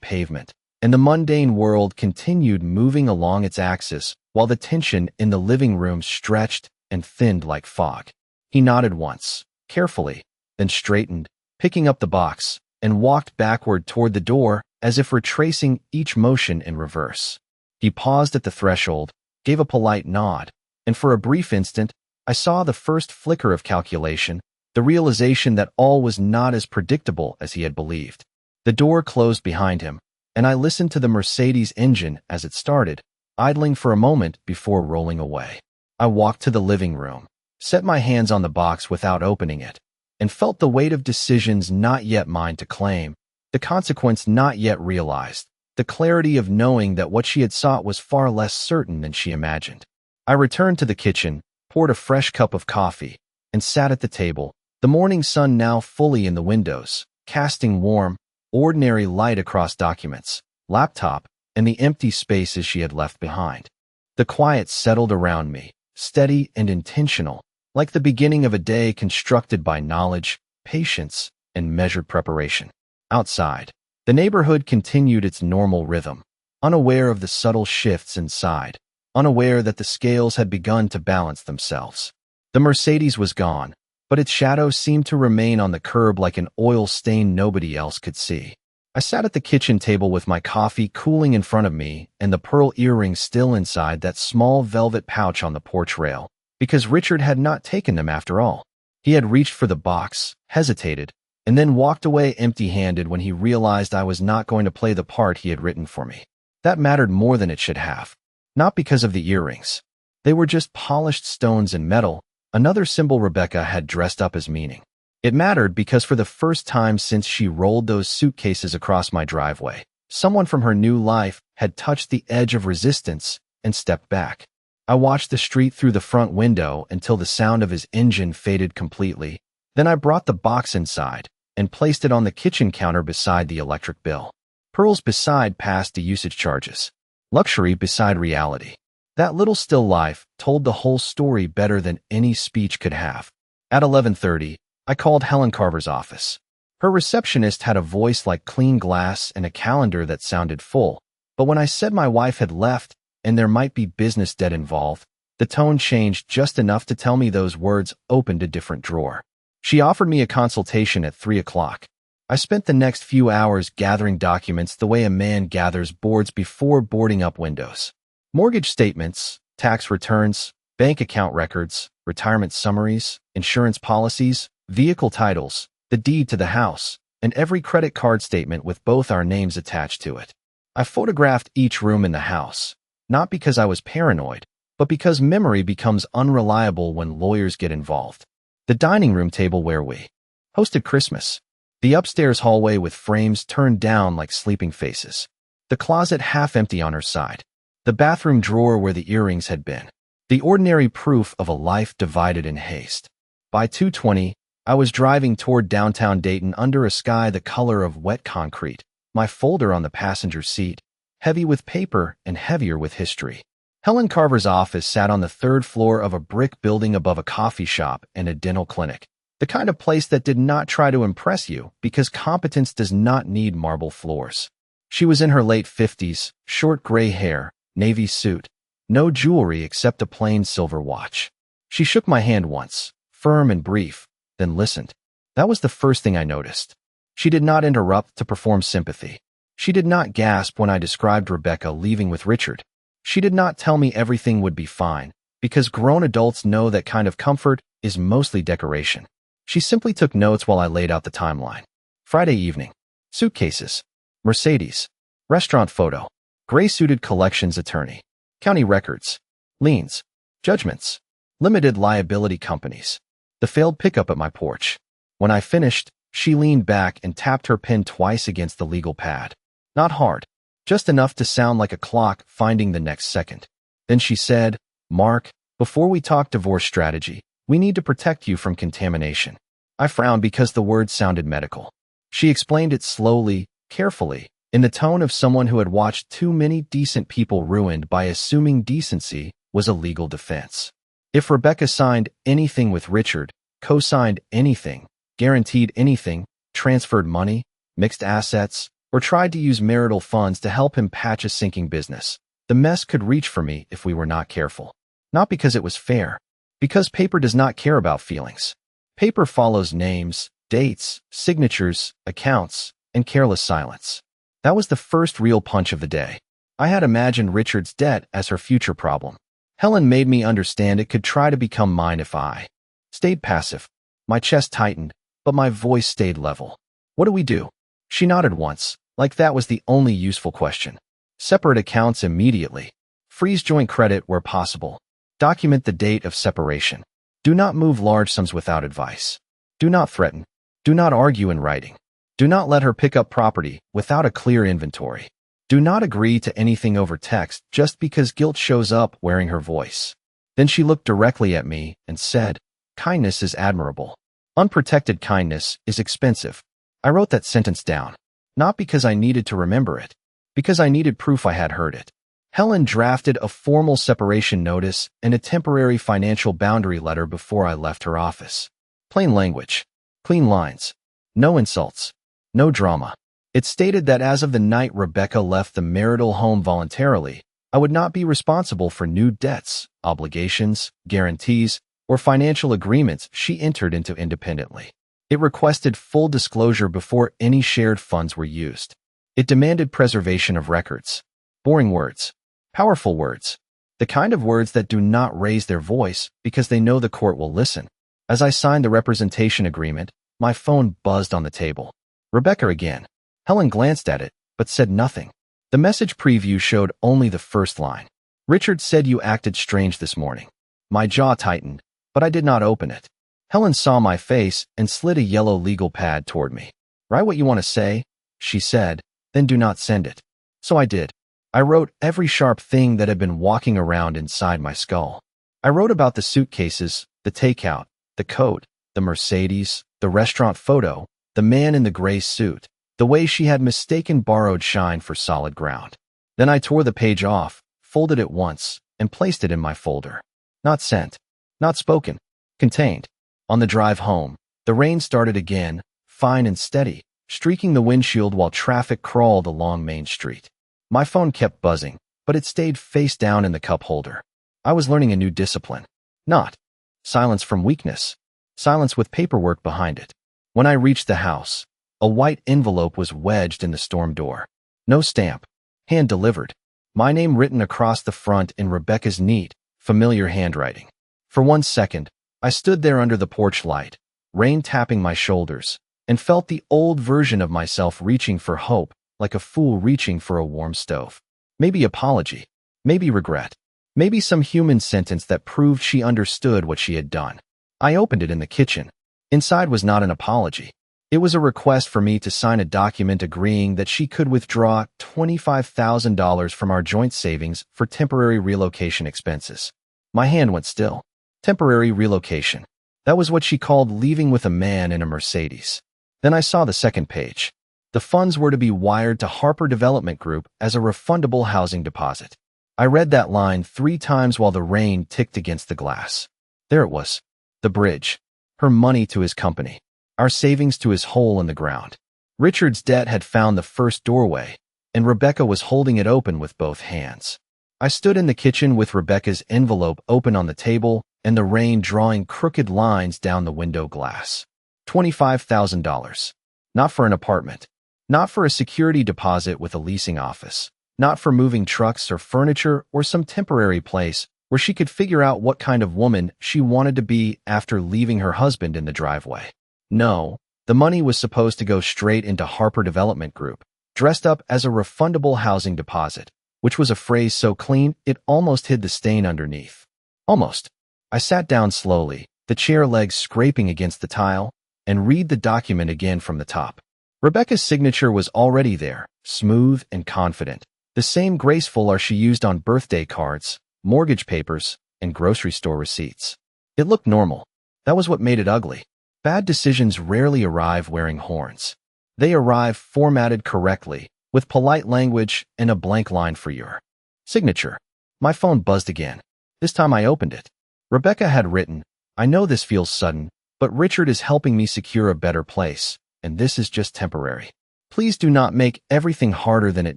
pavement, and the mundane world continued moving along its axis while the tension in the living room stretched and thinned like fog. He nodded once, carefully, then straightened, picking up the box, and walked backward toward the door as if retracing each motion in reverse. He paused at the threshold, gave a polite nod, and for a brief instant, I saw the first flicker of calculation, the realization that all was not as predictable as he had believed. The door closed behind him, and I listened to the Mercedes engine as it started, idling for a moment before rolling away. I walked to the living room, set my hands on the box without opening it, and felt the weight of decisions not yet mine to claim, the consequence not yet realized, the clarity of knowing that what she had sought was far less certain than she imagined. I returned to the kitchen, poured a fresh cup of coffee, and sat at the table, the morning sun now fully in the windows, casting warm, ordinary light across documents, laptop, and the empty spaces she had left behind. The quiet settled around me, steady and intentional, like the beginning of a day constructed by knowledge, patience, and measured preparation. Outside, the neighborhood continued its normal rhythm, unaware of the subtle shifts inside, unaware that the scales had begun to balance themselves. The Mercedes was gone, but its shadow seemed to remain on the curb like an oil stain nobody else could see. I sat at the kitchen table with my coffee cooling in front of me and the pearl earrings still inside that small velvet pouch on the porch rail, because Richard had not taken them after all. He had reached for the box, hesitated, and then walked away empty-handed when he realized I was not going to play the part he had written for me. That mattered more than it should have. Not because of the earrings. They were just polished stones and metal, another symbol Rebecca had dressed up as meaning. It mattered because for the first time since she rolled those suitcases across my driveway, someone from her new life had touched the edge of resistance and stepped back. I watched the street through the front window until the sound of his engine faded completely. Then I brought the box inside and placed it on the kitchen counter beside the electric bill. Pearls beside past the usage charges. Luxury beside reality. That little still life told the whole story better than any speech could have. At 11:30, I called Helen Carver's office. Her receptionist had a voice like clean glass and a calendar that sounded full, but when I said my wife had left and there might be business debt involved, the tone changed just enough to tell me those words opened a different drawer. She offered me a consultation at 3 o'clock. I spent the next few hours gathering documents the way a man gathers boards before boarding up windows. Mortgage statements, tax returns, bank account records, retirement summaries, insurance policies, vehicle titles, the deed to the house, and every credit card statement with both our names attached to it. I photographed each room in the house, not because I was paranoid, but because memory becomes unreliable when lawyers get involved. The dining room table where we hosted Christmas. The upstairs hallway with frames turned down like sleeping faces. The closet half empty on her side. The bathroom drawer where the earrings had been. The ordinary proof of a life divided in haste. By 2:20, I was driving toward downtown Dayton under a sky the color of wet concrete, my folder on the passenger seat, heavy with paper and heavier with history. Helen Carver's office sat on the third floor of a brick building above a coffee shop and a dental clinic. The kind of place that did not try to impress you because competence does not need marble floors. She was in her late 50s, short gray hair, navy suit, no jewelry except a plain silver watch. She shook my hand once, firm and brief, then listened. That was the first thing I noticed. She did not interrupt to perform sympathy. She did not gasp when I described Rebecca leaving with Richard. She did not tell me everything would be fine, because grown adults know that kind of comfort is mostly decoration. She simply took notes while I laid out the timeline. Friday evening. Suitcases. Mercedes. Restaurant photo. Gray-suited collections attorney. County records. Liens. Judgments. Limited liability companies. The failed pickup at my porch. When I finished, She leaned back and tapped her pen twice against the legal pad. Not hard, just enough to sound like a clock finding the next second. Then she said, "Mark, before we talk divorce strategy, we need to protect you from contamination." I frowned because the word sounded medical. She explained it slowly, carefully, in the tone of someone who had watched too many decent people ruined by assuming decency was a legal defense. If Rebecca signed anything with Richard, co-signed anything, guaranteed anything, transferred money, mixed assets, or tried to use marital funds to help him patch a sinking business, the mess could reach for me if we were not careful. Not because it was fair, because paper does not care about feelings. Paper follows names, dates, signatures, accounts, and careless silence. That was the first real punch of the day. I had imagined Richard's debt as her future problem. Helen made me understand it could try to become mine if I stayed passive. My chest tightened, but my voice stayed level. "What do we do?" She nodded once, like that was the only useful question. "Separate accounts immediately. Freeze joint credit where possible. Document the date of separation. Do not move large sums without advice. Do not threaten. Do not argue in writing. Do not let her pick up property without a clear inventory. Do not agree to anything over text just because guilt shows up wearing her voice." Then she looked directly at me and said, "Kindness is admirable. Unprotected kindness is expensive." I wrote that sentence down, not because I needed to remember it, because I needed proof I had heard it. Helen drafted a formal separation notice and a temporary financial boundary letter before I left her office. Plain language, clean lines, no insults, no drama. It stated that as of the night Rebecca left the marital home voluntarily, I would not be responsible for new debts, obligations, guarantees, or financial agreements she entered into independently. It requested full disclosure before any shared funds were used. It demanded preservation of records. Boring words. Powerful words. The kind of words that do not raise their voice because they know the court will listen. As I signed the representation agreement, my phone buzzed on the table. Rebecca again. Helen glanced at it, but said nothing. The message preview showed only the first line. "Richard said you acted strange this morning." My jaw tightened, but I did not open it. Helen saw my face and slid a yellow legal pad toward me. "Write what you want to say," she said, "then do not send it." So I did. I wrote every sharp thing that had been walking around inside my skull. I wrote about the suitcases, the takeout, the coat, the Mercedes, the restaurant photo, the man in the gray suit, the way she had mistaken borrowed shine for solid ground. Then I tore the page off, folded it once, and placed it in my folder. Not sent. Not spoken. Contained. On the drive home, the rain started again, fine and steady, streaking the windshield while traffic crawled along Main Street. My phone kept buzzing, but it stayed face down in the cup holder. I was learning a new discipline. Not silence from weakness. Silence with paperwork behind it. When I reached the house, a white envelope was wedged in the storm door. No stamp. Hand delivered. My name written across the front in Rebecca's neat, familiar handwriting. For 1 second, I stood there under the porch light, rain tapping my shoulders, and felt the old version of myself reaching for hope, like a fool reaching for a warm stove. Maybe apology. Maybe regret. Maybe some human sentence that proved she understood what she had done. I opened it in the kitchen. Inside was not an apology. It was a request for me to sign a document agreeing that she could withdraw $25,000 from our joint savings for temporary relocation expenses. My hand went still. Temporary relocation. That was what she called leaving with a man in a Mercedes. Then I saw the second page. The funds were to be wired to Harper Development Group as a refundable housing deposit. I read that line 3 times while the rain ticked against the glass. There it was. The bridge. Her money to his company. Our savings to his hole in the ground. Richard's debt had found the first doorway, and Rebecca was holding it open with both hands. I stood in the kitchen with Rebecca's envelope open on the table and the rain drawing crooked lines down the window glass. $25,000. Not for an apartment. Not for a security deposit with a leasing office. Not for moving trucks or furniture or some temporary place where she could figure out what kind of woman she wanted to be after leaving her husband in the driveway. No, the money was supposed to go straight into Harper Development Group, dressed up as a refundable housing deposit, which was a phrase so clean it almost hid the stain underneath. Almost. I sat down slowly, the chair legs scraping against the tile, and read the document again from the top. Rebecca's signature was already there, smooth and confident, the same graceful as she used on birthday cards, mortgage papers, and grocery store receipts. It looked normal. That was what made it ugly. Bad decisions rarely arrive wearing horns. They arrive formatted correctly, with polite language and a blank line for your signature. My phone buzzed again. This time I opened it. Rebecca had written, "I know this feels sudden, but Richard is helping me secure a better place, and this is just temporary. Please do not make everything harder than it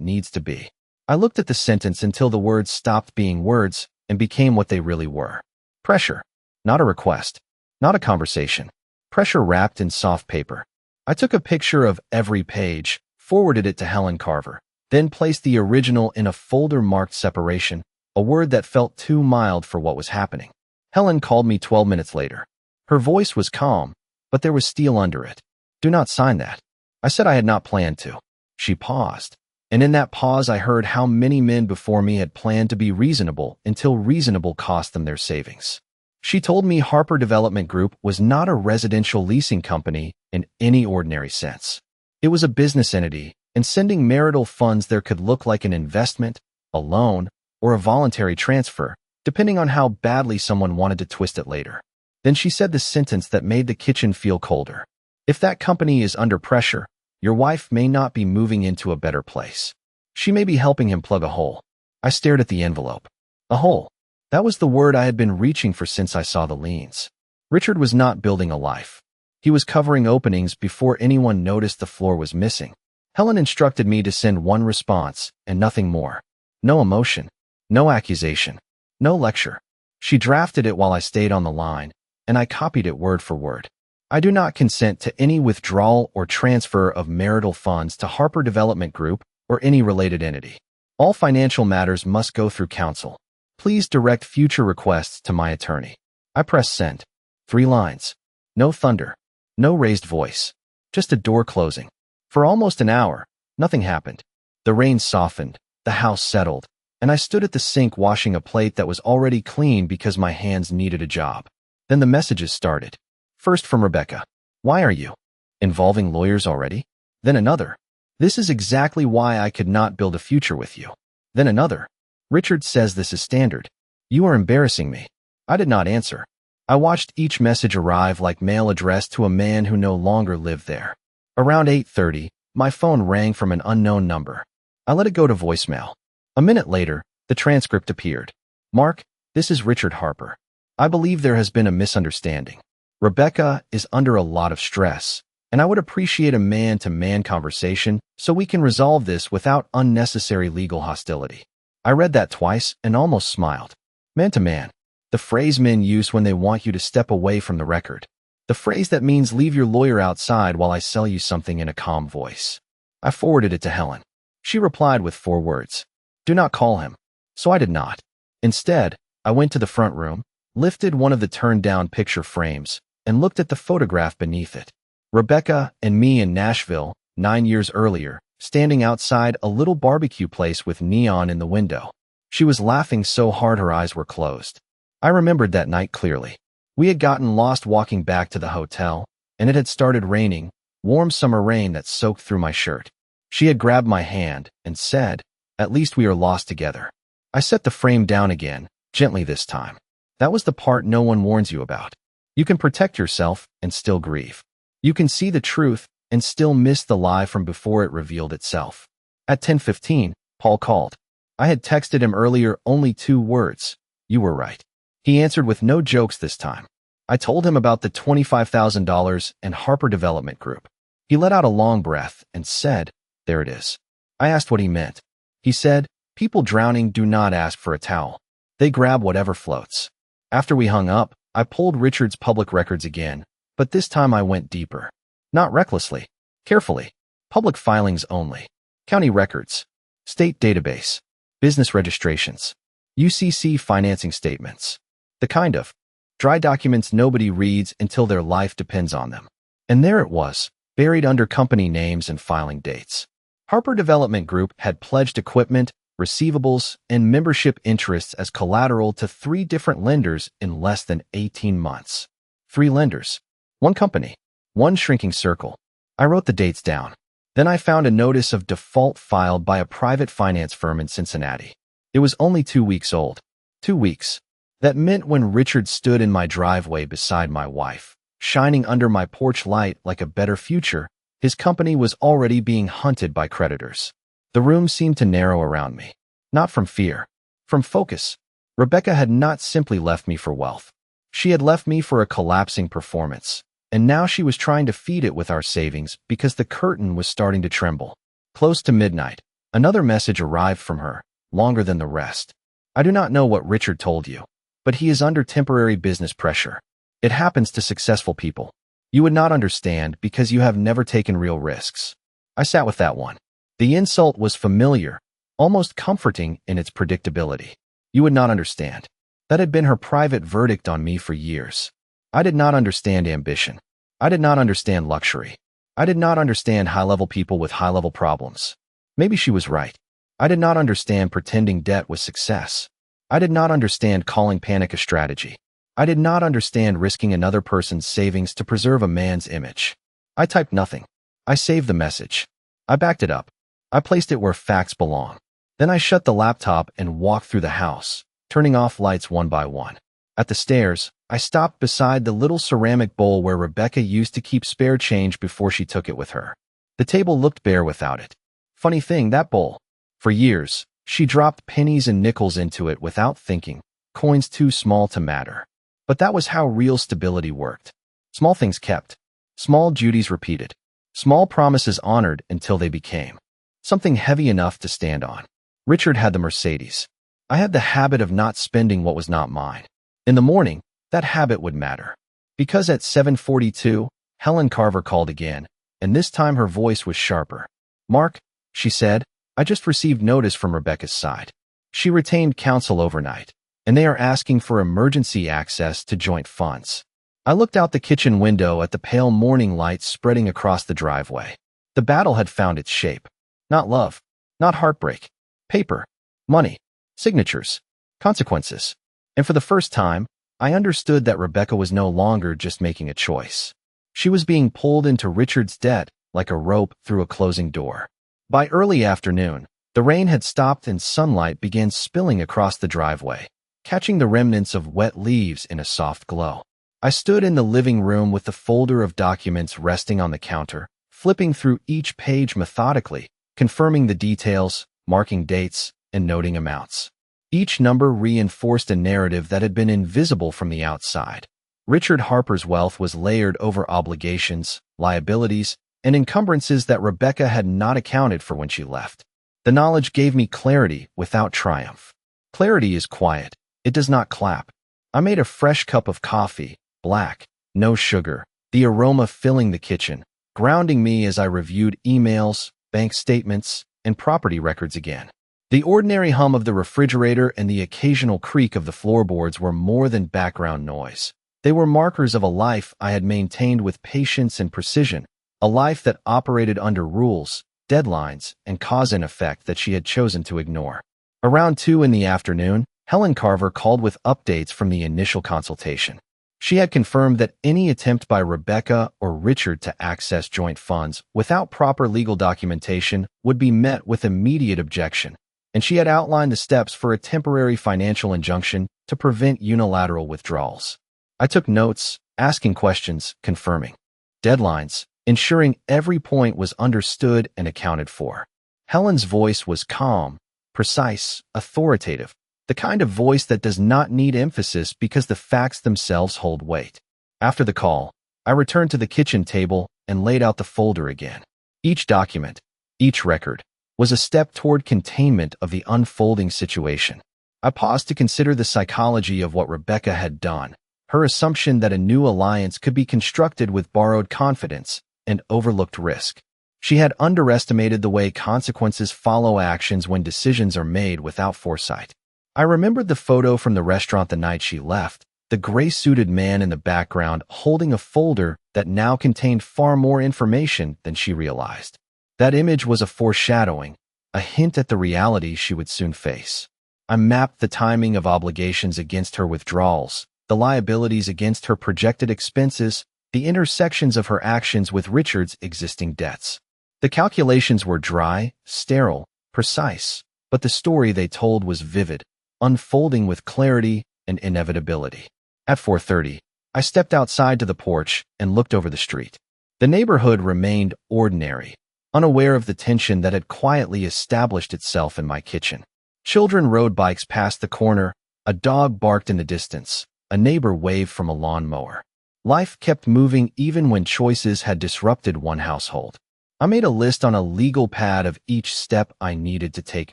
needs to be." I looked at the sentence until the words stopped being words and became what they really were. Pressure. Not a request. Not a conversation. Pressure wrapped in soft paper. I took a picture of every page, forwarded it to Helen Carver, then placed the original in a folder marked separation, a word that felt too mild for what was happening. Helen called me 12 minutes later. Her voice was calm, but there was steel under it. "Do not sign that." I said I had not planned to. She paused, and in that pause I heard how many men before me had planned to be reasonable until reasonable cost them their savings. She told me Harper Development Group was not a residential leasing company in any ordinary sense. It was a business entity, and sending marital funds there could look like an investment, a loan, or a voluntary transfer, depending on how badly someone wanted to twist it later. Then she said the sentence that made the kitchen feel colder. "If that company is under pressure, your wife may not be moving into a better place. She may be helping him plug a hole." I stared at the envelope. A hole. That was the word I had been reaching for since I saw the liens. Richard was not building a life. He was covering openings before anyone noticed the floor was missing. Helen instructed me to send one response and nothing more. No emotion, no accusation, no lecture. She drafted it while I stayed on the line, and I copied it word for word. "I do not consent to any withdrawal or transfer of marital funds to Harper Development Group or any related entity. All financial matters must go through counsel. Please direct future requests to my attorney." I pressed send. 3 lines. No thunder. No raised voice. Just a door closing. For almost an hour, nothing happened. The rain softened, the house settled, and I stood at the sink washing a plate that was already clean because my hands needed a job. Then the messages started. First from Rebecca. "Why are you involving lawyers already?" Then another. "This is exactly why I could not build a future with you." Then another. "Richard says this is standard. You are embarrassing me." I did not answer. I watched each message arrive like mail addressed to a man who no longer lived there. Around 8:30, my phone rang from an unknown number. I let it go to voicemail. A minute later, the transcript appeared. "Mark, this is Richard Harper. I believe there has been a misunderstanding. Rebecca is under a lot of stress, and I would appreciate a man-to-man conversation so we can resolve this without unnecessary legal hostility." I read that twice and almost smiled. Man-to-man. The phrase men use when they want you to step away from the record. The phrase that means leave your lawyer outside while I sell you something in a calm voice. I forwarded it to Helen. She replied with 4 words. "Do not call him." So I did not. Instead, I went to the front room, lifted one of the turned-down picture frames, and looked at the photograph beneath it. Rebecca and me in Nashville, 9 years earlier, standing outside a little barbecue place with neon in the window. She was laughing so hard her eyes were closed. I remembered that night clearly. We had gotten lost walking back to the hotel, and it had started raining, warm summer rain that soaked through my shirt. She had grabbed my hand and said, "At least we are lost together." I set the frame down again, gently this time. That was the part no one warns you about. You can protect yourself and still grieve. You can see the truth and still miss the lie from before it revealed itself. At 10:15, Paul called. I had texted him earlier only 2 words. "You were right." He answered with no jokes this time. I told him about the $25,000 and Harper Development Group. He let out a long breath and said, "There it is." I asked what he meant. He said, "People drowning do not ask for a towel. They grab whatever floats." After we hung up, I pulled Richard's public records again, but this time I went deeper. Not recklessly, carefully. Public filings only. County records. State database. Business registrations. UCC financing statements. The kind of dry documents nobody reads until their life depends on them. And there it was, buried under company names and filing dates. Harper Development Group had pledged equipment, receivables, and membership interests as collateral to 3 different lenders in less than 18 months. 3 lenders. 1 company. One shrinking circle. I wrote the dates down. Then I found a notice of default filed by a private finance firm in Cincinnati. It was only 2 weeks old. 2 weeks. That meant when Richard stood in my driveway beside my wife, shining under my porch light like a better future, his company was already being hunted by creditors. The room seemed to narrow around me. Not from fear. From focus. Rebecca had not simply left me for wealth. She had left me for a collapsing performance. And now she was trying to feed it with our savings because the curtain was starting to tremble. Close to midnight, another message arrived from her, longer than the rest. I do not know what Richard told you, but he is under temporary business pressure. It happens to successful people. You would not understand because you have never taken real risks. I sat with that one. The insult was familiar, almost comforting in its predictability. You would not understand. That had been her private verdict on me for years. I did not understand ambition. I did not understand luxury. I did not understand high-level people with high-level problems. Maybe she was right. I did not understand pretending debt was success. I did not understand calling panic a strategy. I did not understand risking another person's savings to preserve a man's image. I typed nothing. I saved the message. I backed it up. I placed it where facts belong. Then I shut the laptop and walked through the house, turning off lights one by one. At the stairs, I stopped beside the little ceramic bowl where Rebecca used to keep spare change before she took it with her. The table looked bare without it. Funny thing, that bowl. For years, she dropped pennies and nickels into it without thinking, coins too small to matter. But that was how real stability worked. Small things kept. Small duties repeated. Small promises honored until they became something heavy enough to stand on. Richard had the Mercedes. I had the habit of not spending what was not mine. In the morning, that habit would matter. Because at 7:42, Helen Carver called again, and this time her voice was sharper. "Mark," she said, "I just received notice from Rebecca's side. She retained counsel overnight, and they are asking for emergency access to joint funds." I looked out the kitchen window at the pale morning light spreading across the driveway. The battle had found its shape. Not love, not heartbreak. Paper, money, signatures, consequences. And for the first time, I understood that Rebecca was no longer just making a choice. She was being pulled into Richard's debt like a rope through a closing door. By early afternoon, the rain had stopped and sunlight began spilling across the driveway, catching the remnants of wet leaves in a soft glow. I stood in the living room with the folder of documents resting on the counter, flipping through each page methodically, confirming the details, marking dates, and noting amounts. Each number reinforced a narrative that had been invisible from the outside. Richard Harper's wealth was layered over obligations, liabilities, and encumbrances that Rebecca had not accounted for when she left. The knowledge gave me clarity without triumph. Clarity is quiet. It does not clap. I made a fresh cup of coffee, black, no sugar, the aroma filling the kitchen, grounding me as I reviewed emails, bank statements, and property records again. The ordinary hum of the refrigerator and the occasional creak of the floorboards were more than background noise. They were markers of a life I had maintained with patience and precision, a life that operated under rules, deadlines, and cause and effect that she had chosen to ignore. Around 2 in the afternoon, Helen Carver called with updates from the initial consultation. She had confirmed that any attempt by Rebecca or Richard to access joint funds without proper legal documentation would be met with immediate objection, and she had outlined the steps for a temporary financial injunction to prevent unilateral withdrawals. I took notes, asking questions, confirming. Deadlines, ensuring every point was understood and accounted for. Helen's voice was calm, precise, authoritative, the kind of voice that does not need emphasis because the facts themselves hold weight. After the call, I returned to the kitchen table and laid out the folder again. Each document, each record, was a step toward containment of the unfolding situation. I paused to consider the psychology of what Rebecca had done, her assumption that a new alliance could be constructed with borrowed confidence and overlooked risk. She had underestimated the way consequences follow actions when decisions are made without foresight. I remembered the photo from the restaurant the night she left, the gray-suited man in the background holding a folder that now contained far more information than she realized. That image was a foreshadowing, a hint at the reality she would soon face. I mapped the timing of obligations against her withdrawals, the liabilities against her projected expenses, the intersections of her actions with Richard's existing debts. The calculations were dry, sterile, precise, but the story they told was vivid, unfolding with clarity and inevitability. At 4:30, I stepped outside to the porch and looked over the street. The neighborhood remained ordinary, unaware of the tension that had quietly established itself in my kitchen. Children rode bikes past the corner, a dog barked in the distance, a neighbor waved from a lawnmower. Life kept moving even when choices had disrupted one household. I made a list on a legal pad of each step I needed to take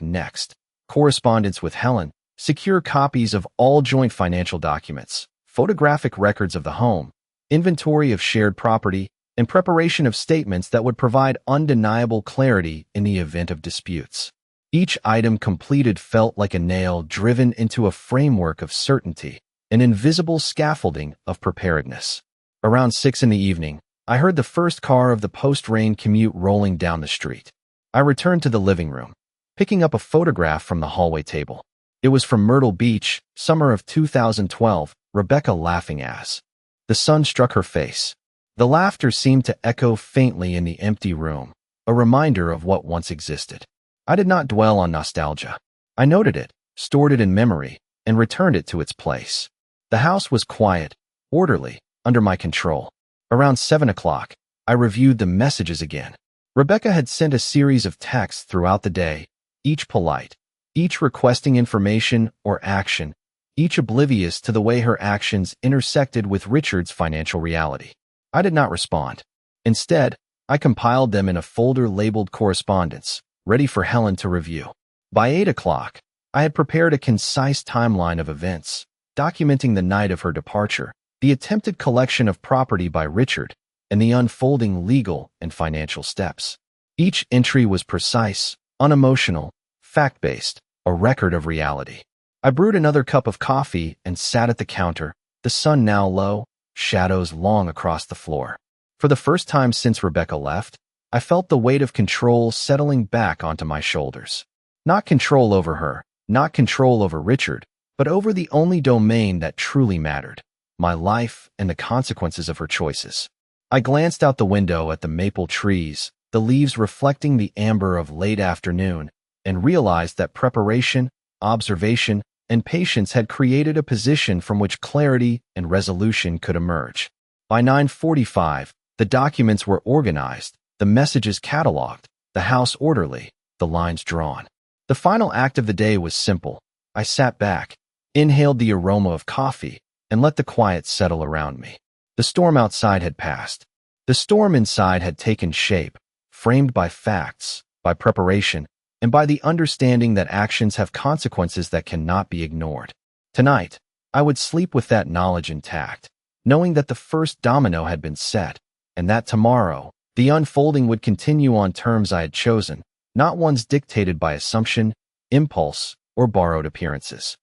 next. Correspondence with Helen, secure copies of all joint financial documents, photographic records of the home, inventory of shared property, and preparation of statements that would provide undeniable clarity in the event of disputes. Each item completed felt like a nail driven into a framework of certainty, an invisible scaffolding of preparedness. Around 6 in the evening, I heard the first car of the post-rain commute rolling down the street. I returned to the living room, picking up a photograph from the hallway table. It was from Myrtle Beach, summer of 2012, Rebecca laughing as the sun struck her face. The laughter seemed to echo faintly in the empty room, a reminder of what once existed. I did not dwell on nostalgia. I noted it, stored it in memory, and returned it to its place. The house was quiet, orderly, under my control. Around 7 o'clock, I reviewed the messages again. Rebecca had sent a series of texts throughout the day, each polite, each requesting information or action, each oblivious to the way her actions intersected with Richard's financial reality. I did not respond. Instead, I compiled them in a folder labeled Correspondence, ready for Helen to review. By 8 o'clock, I had prepared a concise timeline of events, documenting the night of her departure, the attempted collection of property by Richard, and the unfolding legal and financial steps. Each entry was precise, unemotional, fact-based, a record of reality. I brewed another cup of coffee and sat at the counter, the sun now low, shadows long across the floor. For the first time since Rebecca left, I felt the weight of control settling back onto my shoulders. Not control over her, not control over Richard, but over the only domain that truly mattered, my life and the consequences of her choices. I glanced out the window at the maple trees, the leaves reflecting the amber of late afternoon, and realized that preparation, observation, and patience had created a position from which clarity and resolution could emerge. By 9:45, the documents were organized, the messages cataloged, the house orderly, the lines drawn. The final act of the day was simple. I sat back, inhaled the aroma of coffee, and let the quiet settle around me. The storm outside had passed. The storm inside had taken shape, framed by facts, by preparation, and by the understanding that actions have consequences that cannot be ignored. Tonight, I would sleep with that knowledge intact, knowing that the first domino had been set, and that tomorrow, the unfolding would continue on terms I had chosen, not ones dictated by assumption, impulse, or borrowed appearances.